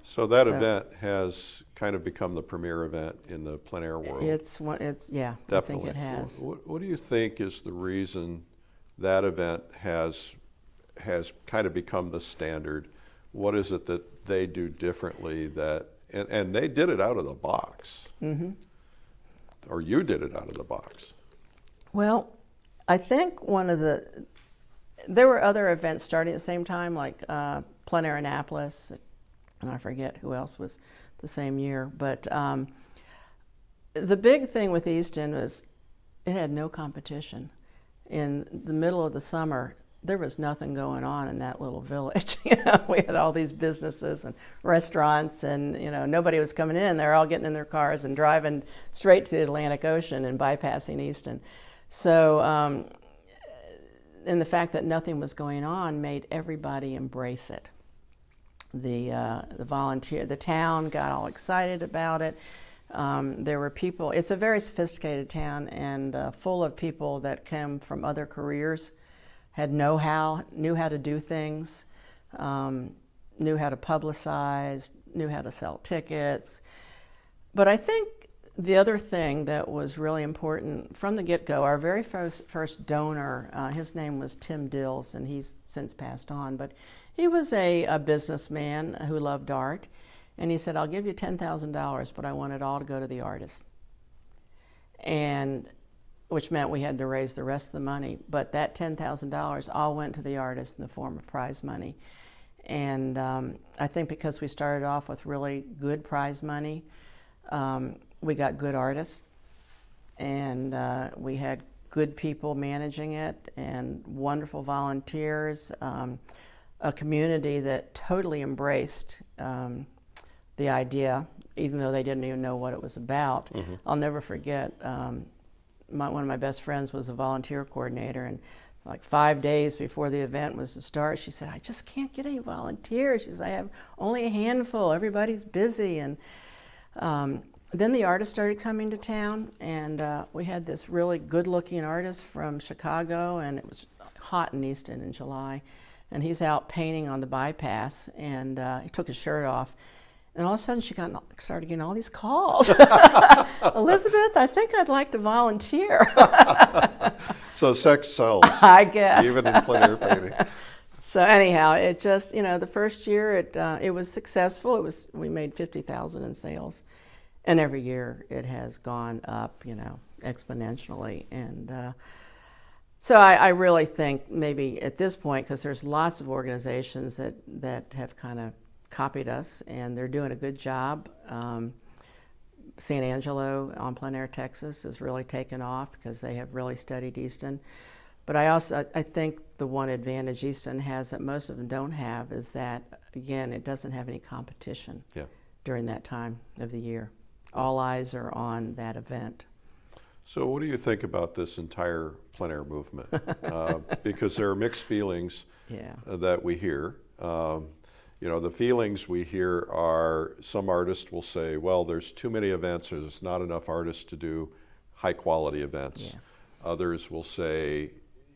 So that event has kind of become the premier event in the plein air world. Yeah, definitely. I think it has. What do you think is the reason that event has kind of become the standard? What is it that they do differently that, and they did it out of the box, or you did it out of the box? Well, I think there were other events starting at the same time, like Plein Air Annapolis, and I forget who else was the same year. But the big thing with Easton was it had no competition. In the middle of the summer, there was nothing going on in that little village. We had all these businesses and restaurants, and nobody was coming in. They're all getting in their cars and driving straight to the Atlantic Ocean and bypassing Easton. So, and the fact that nothing was going on made everybody embrace it. The town got all excited about it. There were people. It's a very sophisticated town, and full of people that came from other careers, had know-how, knew how to do things, knew how to publicize, knew how to sell tickets. But I think the other thing that was really important from the get-go, our very first donor, his name was Tim Dills, and he's since passed on, but he was a businessman who loved art, and he said, I'll give you $10,000, but I want it all to go to the artists. And which meant we had to raise the rest of the money, but that $10,000 all went to the artists in the form of prize money. And I think because we started off with really good prize money, we got good artists, and we had good people managing it, and wonderful volunteers, a community that totally embraced the idea, even though they didn't even know what it was about. I'll never forget, one of my best friends was a volunteer coordinator, and like 5 days before the event was to start, she said, I just can't get any volunteers. She says, I have only a handful, everybody's busy. And then the artists started coming to town, and we had this really good-looking artist from Chicago, and it was hot in Easton in July, and he's out painting on the bypass, and he took his shirt off, and all of a sudden she started getting all these calls. Elizabeth, I think I'd like to volunteer. So sex sells. I guess. Even in plein air painting. So anyhow, it just, the first year it was successful. We made $50,000 in sales. And every year it has gone up, exponentially. And so I really think maybe at this point, because there's lots of organizations that have kind of copied us, and they're doing a good job. San Angelo on Plein Air, Texas has really taken off because they have really studied Easton. But I think the one advantage Easton has that most of them don't have is that, again, it doesn't have any competition during that time of the year. All eyes are on that event. So what do you think about this entire plein air movement? Because there are mixed feelings that we hear. The feelings we hear are, some artists will say, well, there's too many events, there's not enough artists to do high quality events. Others will say,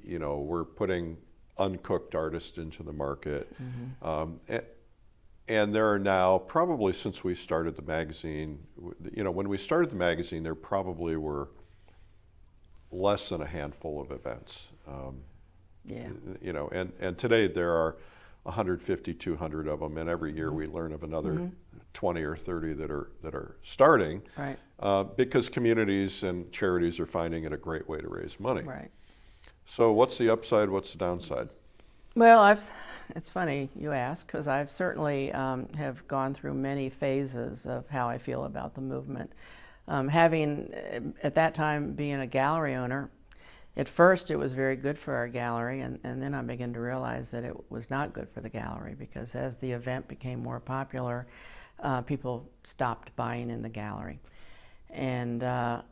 we're putting uncooked artists into the market. And there are now, probably since we started the magazine, when we started the magazine, there probably were less than a handful of events. And today there are 150, 200 of them, and every year we learn of another 20 or 30 that are starting, because communities and charities are finding it a great way to raise money. So what's the upside, what's the downside? Well, it's funny you ask, because I've certainly have gone through many phases of how I feel about the movement. Having, at that time, being a gallery owner, at first it was very good for our gallery, and then I began to realize that it was not good for the gallery, because as the event became more popular, people stopped buying in the gallery. And I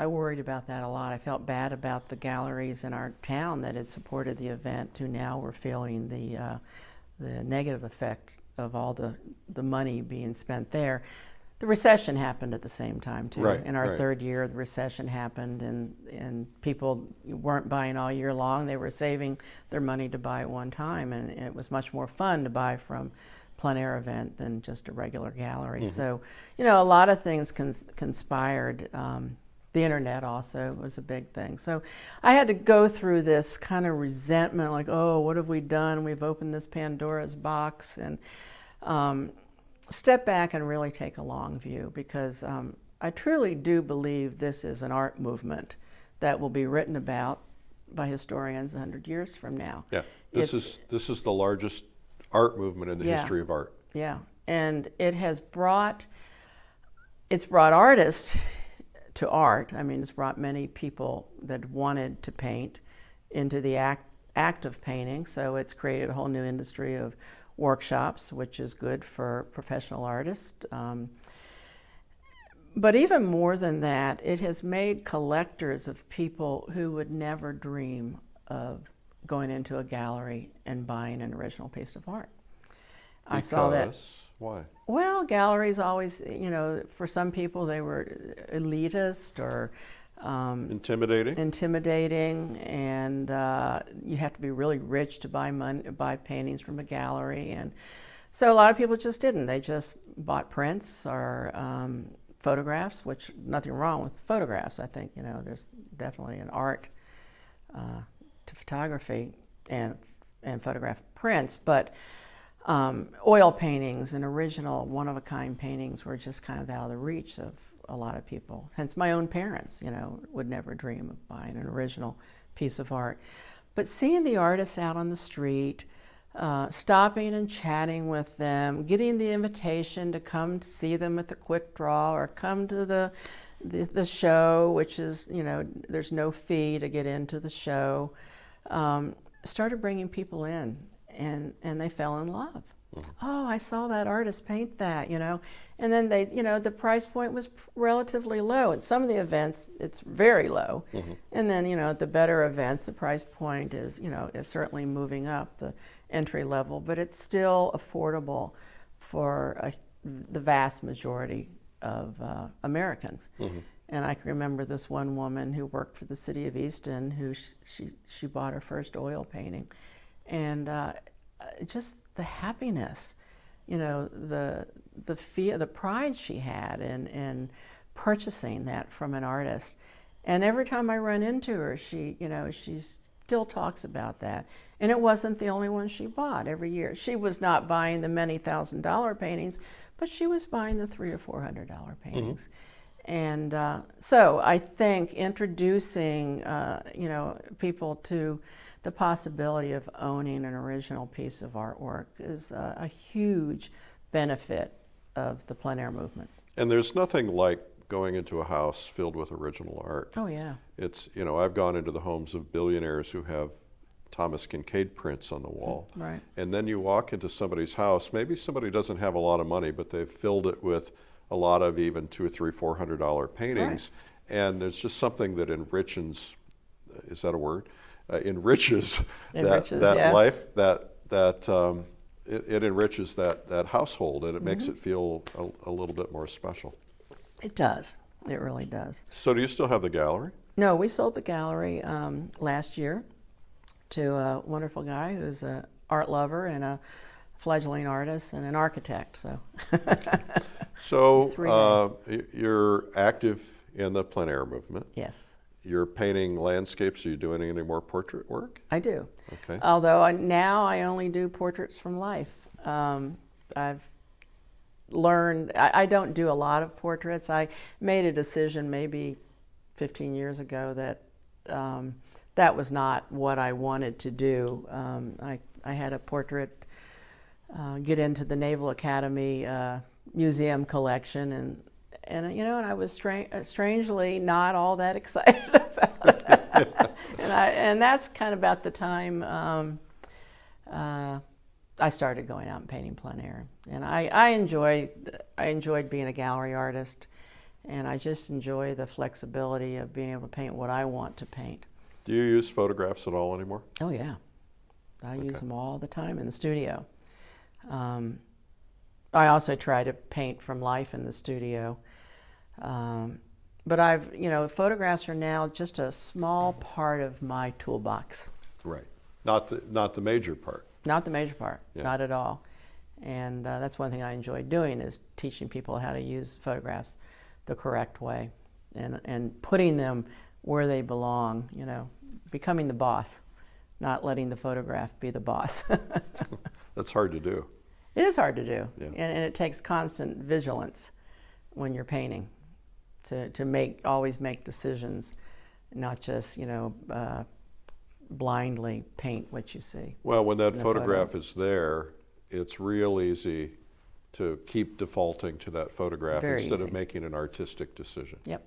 worried about that a lot. I felt bad about the galleries in our town that had supported the event, who now were feeling the negative effect of all the money being spent there. The recession happened at the same time too. Right, in our right. third year, the recession happened, and people weren't buying all year long. They were saving their money to buy at one time, and it was much more fun to buy from Plein Air event than just a regular gallery. So, a lot of things conspired. The internet also was a big thing. So I had to go through this kind of resentment, like, oh, what have we done? We've opened this Pandora's box, and step back and really take a long view, because I truly do believe this is an art movement that will be written about by historians 100 years from now. Yeah, this is the largest art movement in the history of art. Yeah, and it's brought artists to art. I mean, it's brought many people that wanted to paint into the act of painting, so it's created a whole new industry of workshops, which is good for professional artists. But even more than that, it has made collectors of people who would never dream of going into a gallery and buying an original piece of art. I saw that. Why? Well, galleries always, for some people they were elitist or intimidating, and you have to be really rich to buy paintings from a gallery, and so a lot of people just didn't. They just bought prints or photographs, which nothing wrong with photographs. I think there's definitely an art to photography and photograph prints, but oil paintings and original one-of-a-kind paintings were just kind of out of the reach of a lot of people. Hence my own parents, would never dream of buying an original piece of art. But seeing the artists out on the street, stopping and chatting with them, getting the invitation to come to see them at the Quick Draw or come to the show, which is, there's no fee to get into the show, started bringing people in. And they fell in love. Mm-hmm. Oh, I saw that artist paint that, and then they, the price point was relatively low. At some of the events, it's very low. Mm-hmm. And then, at the better events, the price point is certainly moving up, the entry level, but it's still affordable for the vast majority of Americans. Mm-hmm. And I can remember this one woman who worked for the city of Easton, who she bought her first oil painting. And just the happiness, the fear, the pride she had in purchasing that from an artist. And every time I run into her, she still talks about that. And it wasn't the only one she bought every year. She was not buying the many $1,000 paintings, but she was buying the $300 or $400 paintings. Mm-hmm. And so I think introducing, people to the possibility of owning an original piece of artwork is a huge benefit of the plein air movement. And there's nothing like going into a house filled with original art. Oh yeah. It's, I've gone into the homes of billionaires who have Thomas Kincaid prints on the wall. Right. And then you walk into somebody's house, maybe somebody doesn't have a lot of money, but they've filled it with a lot of even $200, $300, $400 paintings. Right. And there's just something that enriches, is that a word? Enriches that life, it enriches that household, and it makes it feel a little bit more special. It does. It really does. So do you still have the gallery? No, we sold the gallery last year to a wonderful guy who's an art lover and a fledgling artist and an architect. So you're active in the plein air movement. Yes. You're painting landscapes. Are you doing any more portrait work? I do. Okay. Although now I only do portraits from life. I've learned, I don't do a lot of portraits. I made a decision maybe 15 years ago that that was not what I wanted to do. I had a portrait get into the Naval Academy museum collection, and I was strangely not all that excited about it. and that's kind of about the time I started going out and painting plein air. And I enjoyed being a gallery artist, and I just enjoy the flexibility of being able to paint what I want to paint. Do you use photographs at all anymore? Oh yeah, I use them all the time in the studio. I also try to paint from life in the studio. But photographs are now just a small part of my toolbox. Right. Not the major part. Not the major part, Yeah. not at all. And that's one thing I enjoy doing, is teaching people how to use photographs the correct way and putting them where they belong, becoming the boss, not letting the photograph be the boss. That's hard to do. It is hard to do, Yeah. and it takes constant vigilance when you're painting to always make decisions, not just, blindly paint what you see. Well, when that in the photograph photo. is there, it's real easy to keep defaulting to that photograph Very instead easy. of making an artistic decision. Yep,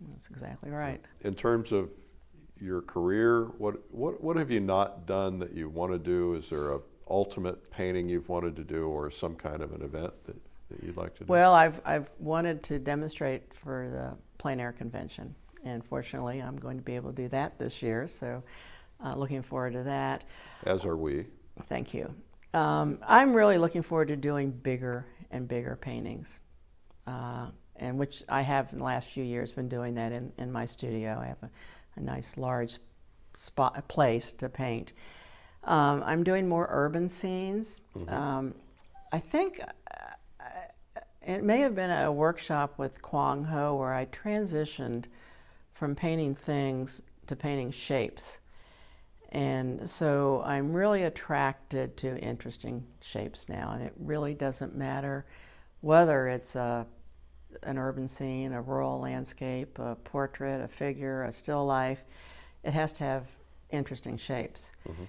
that's exactly right. In terms of your career, what have you not done that you want to do? Is there a ultimate painting you've wanted to do, or some kind of an event that you'd like to do? Well, I've wanted to demonstrate for the Plein Air Convention, and fortunately I'm going to be able to do that this year, so looking forward to that. As are we. Thank you. I'm really looking forward to doing bigger and bigger paintings, and which I have in the last few years been doing that in my studio. I have a nice large place to paint. I'm doing more urban scenes. Mm-hmm. I think it may have been a workshop with Kwang Ho where I transitioned from painting things to painting shapes. And so I'm really attracted to interesting shapes now, and it really doesn't matter whether it's an urban scene, a rural landscape, a portrait, a figure, a still life. It has to have interesting shapes. Mm-hmm.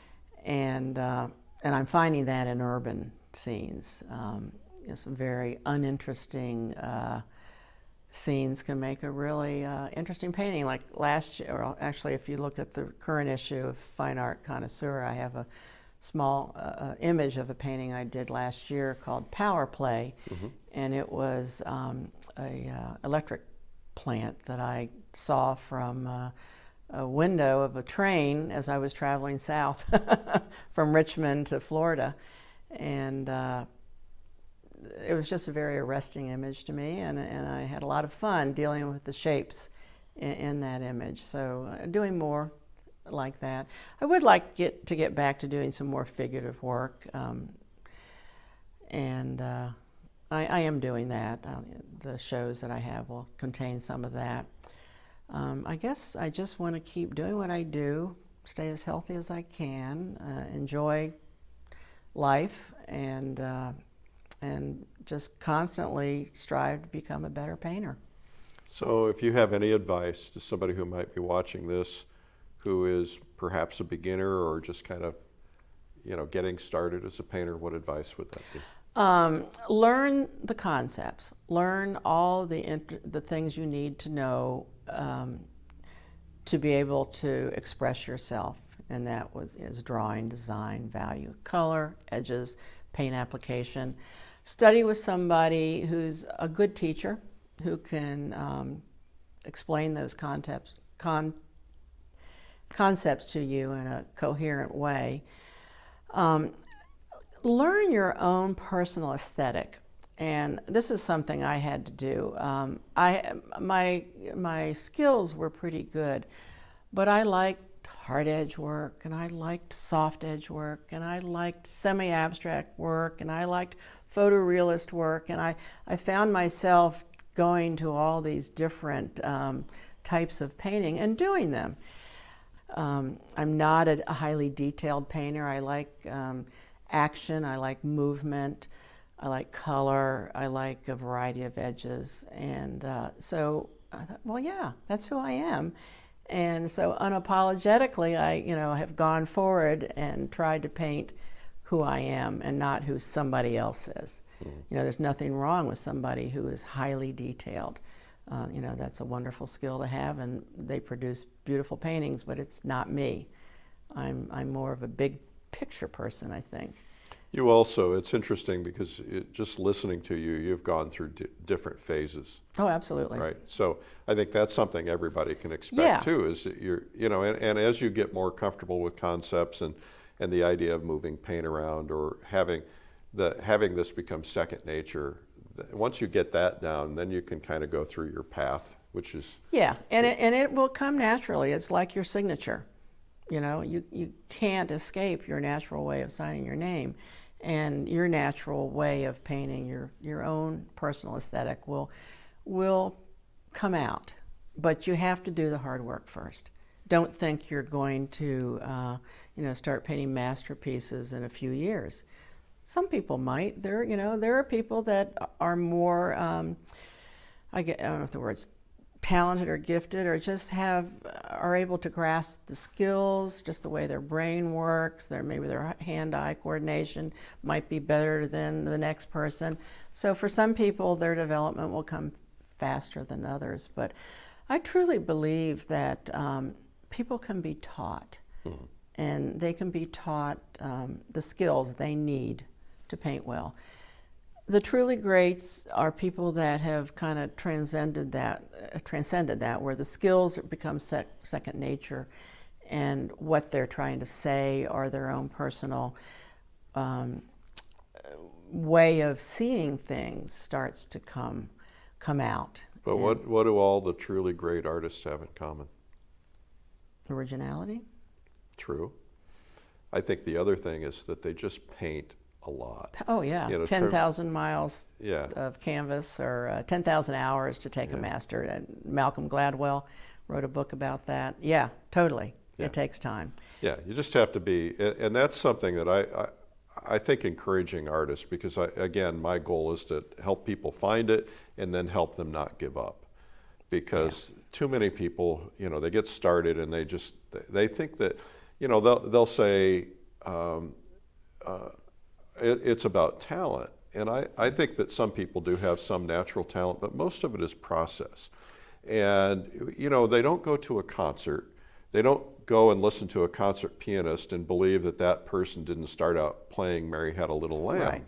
And I'm finding that in urban scenes. Some very uninteresting scenes can make a really interesting painting. Like last year, or actually if you look at the current issue of Fine Art Connoisseur, I have a small image of a painting I did last year called Power Play, Mm-hmm. and it was a electric plant that I saw from a window of a train as I was traveling south from Richmond to Florida, and it was just a very arresting image to me, and I had a lot of fun dealing with the shapes in that image. So doing more like that. I would like to get back to doing some more figurative work, and I am doing that. The shows that I have will contain some of that. I guess I just want to keep doing what I do, stay as healthy as I can, enjoy life, and just constantly strive to become a better painter. So if you have any advice to somebody who might be watching this, who is perhaps a beginner or just kind of, getting started as a painter, what advice would that be? Learn the concepts. Learn all the things you need to know to be able to express yourself, and that is drawing, design, value, color, edges, paint application. Study with somebody who's a good teacher, who can explain those concepts to you in a coherent way. Learn your own personal aesthetic, and this is something I had to do. My skills were pretty good, but I liked hard edge work, and I liked soft edge work, and I liked semi-abstract work, and I liked photorealist work, and I found myself going to all these different types of painting and doing them. I'm not a highly detailed painter. I like action, I like movement, I like color, I like a variety of edges, and so I thought, well, yeah, that's who I am. And so unapologetically, I have gone forward and tried to paint who I am and not who somebody else is. Mm-hmm. There's nothing wrong with somebody who is highly detailed. That's a wonderful skill to have, and they produce beautiful paintings, but it's not me. I'm more of a big picture person, I think. You also, it's interesting because just listening to you, you've gone through different phases. Oh, absolutely. Right. So I think that's something everybody can expect too, is that and as you get more comfortable with concepts and the idea of moving paint around or having this become second nature, once you get that down, then you can kind of go through your path, which is... Yeah, and it will come naturally. It's like your signature. You can't escape your natural way of signing your name, and your natural way of painting your own personal aesthetic will come out. But you have to do the hard work first. Don't think you're going to start painting masterpieces in a few years. Some people might. There are people that are more I don't know if the word's talented or gifted, or just are able to grasp the skills, just the way their brain works. Maybe their hand-eye coordination might be better than the next person. So for some people, their development will come faster than others. But I truly believe that people can be taught, and they can be taught the skills they need to paint well. The truly greats are people that have kind of transcended that, where the skills become second nature, and what they're trying to say or their own personal way of seeing things starts to come out. But what do all the truly great artists have in common? Originality? True. I think the other thing is that they just paint a lot. Oh yeah, 10,000 miles of canvas, or 10,000 hours to take a master. Malcolm Gladwell wrote a book about that. Yeah, totally. It takes time. Yeah, you just have to be, and that's something that I think encouraging artists, because again, my goal is to help people find it and then help them not give up. Because too many people, they get started and they think that, they'll say, it's about talent. And I think that some people do have some natural talent, but most of it is process. And, they don't go to a concert. They don't go and listen to a concert pianist and believe that person didn't start out playing Mary Had a Little Lamb. Right.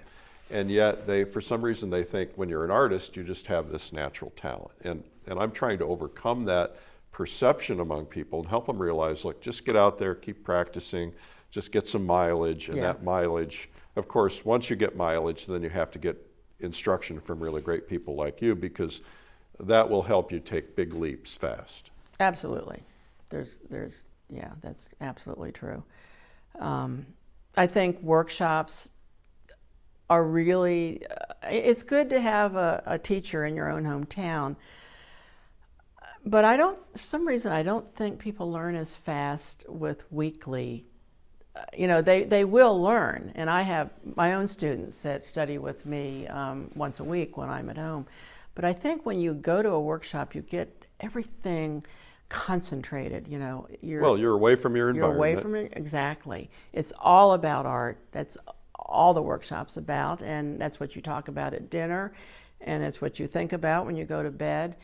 And yet, for some reason, they think when you're an artist, you just have this natural talent. And I'm trying to overcome that perception among people and help them realize, look, just get out there, keep practicing, just get some mileage, and that mileage, of course, once you get mileage, then you have to get instruction from really great people like you, because that will help you take big leaps fast. Absolutely. That's absolutely true. I think workshops are really, it's good to have a teacher in your own hometown, but for some reason, I don't think people learn as fast with weekly. They will learn, and I have my own students that study with me once a week when I'm at home. But I think when you go to a workshop, you get everything concentrated. You're away from your environment. You're away from it, exactly. It's all about art. That's all the workshop's about, and that's what you talk about at dinner, and that's what you think about when you go to bed.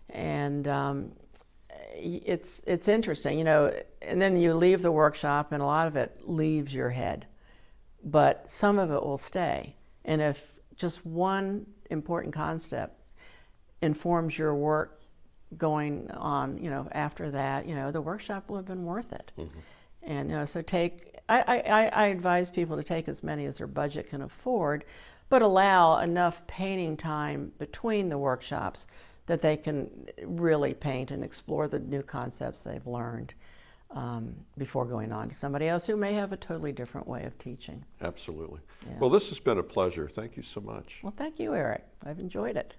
And it's interesting, and then you leave the workshop and a lot of it leaves your head, but some of it will stay. And if just one important concept informs your work going on, after that, the workshop will have been worth it. And, so I advise people to take as many as their budget can afford, but allow enough painting time between the workshops that they can really paint and explore the new concepts they've learned before going on to somebody else who may have a totally different way of teaching. Absolutely. Yeah. Well, this has been a pleasure. Thank you so much. Well, thank you, Eric. I've enjoyed it.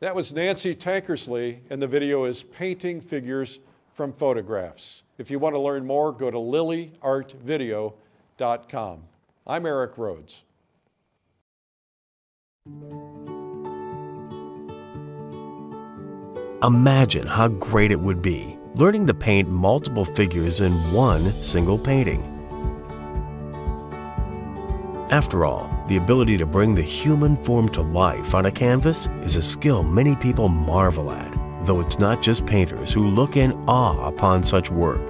That was Nancy Tankersley, and the video is Painting Figures from Photographs. If you want to learn more, go to lilyartvideo.com. I'm Eric Rhodes. Imagine how great it would be learning to paint multiple figures in one single painting. After all, the ability to bring the human form to life on a canvas is a skill many people marvel at, though it's not just painters who look in awe upon such work.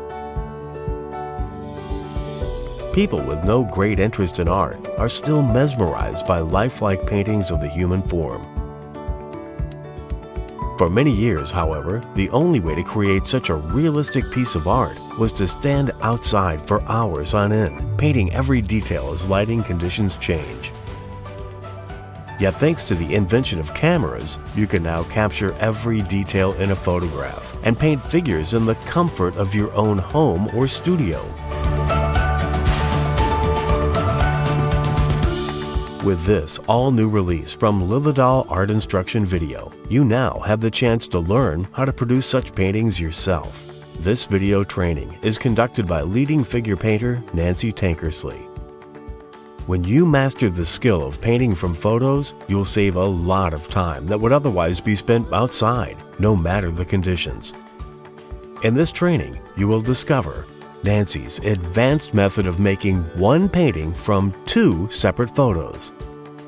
People with no great interest in art are still mesmerized by lifelike paintings of the human form. For many years, however, the only way to create such a realistic piece of art was to stand outside for hours on end, painting every detail as lighting conditions change. Yet thanks to the invention of cameras, you can now capture every detail in a photograph and paint figures in the comfort of your own home or studio. With this all-new release from Lilladal Art Instruction Video, you now have the chance to learn how to produce such paintings yourself. This video training is conducted by leading figure painter Nancy Tankersley. When you master the skill of painting from photos, you'll save a lot of time that would otherwise be spent outside, no matter the conditions. In this training, you will discover Nancy's advanced method of making one painting from 2 separate photos.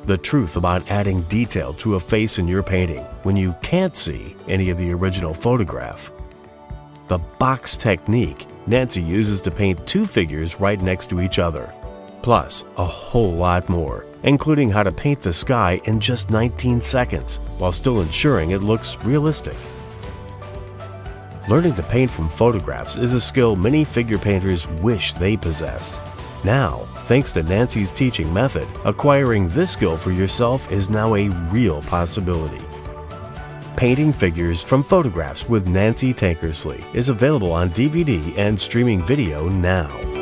The truth about adding detail to a face in your painting when you can't see any of the original photograph. The box technique Nancy uses to paint 2 figures right next to each other. Plus, a whole lot more, including how to paint the sky in just 19 seconds while still ensuring it looks realistic. Learning to paint from photographs is a skill many figure painters wish they possessed. Now, thanks to Nancy's teaching method, acquiring this skill for yourself is now a real possibility. Painting Figures from Photographs with Nancy Tankersley is available on DVD and streaming video now.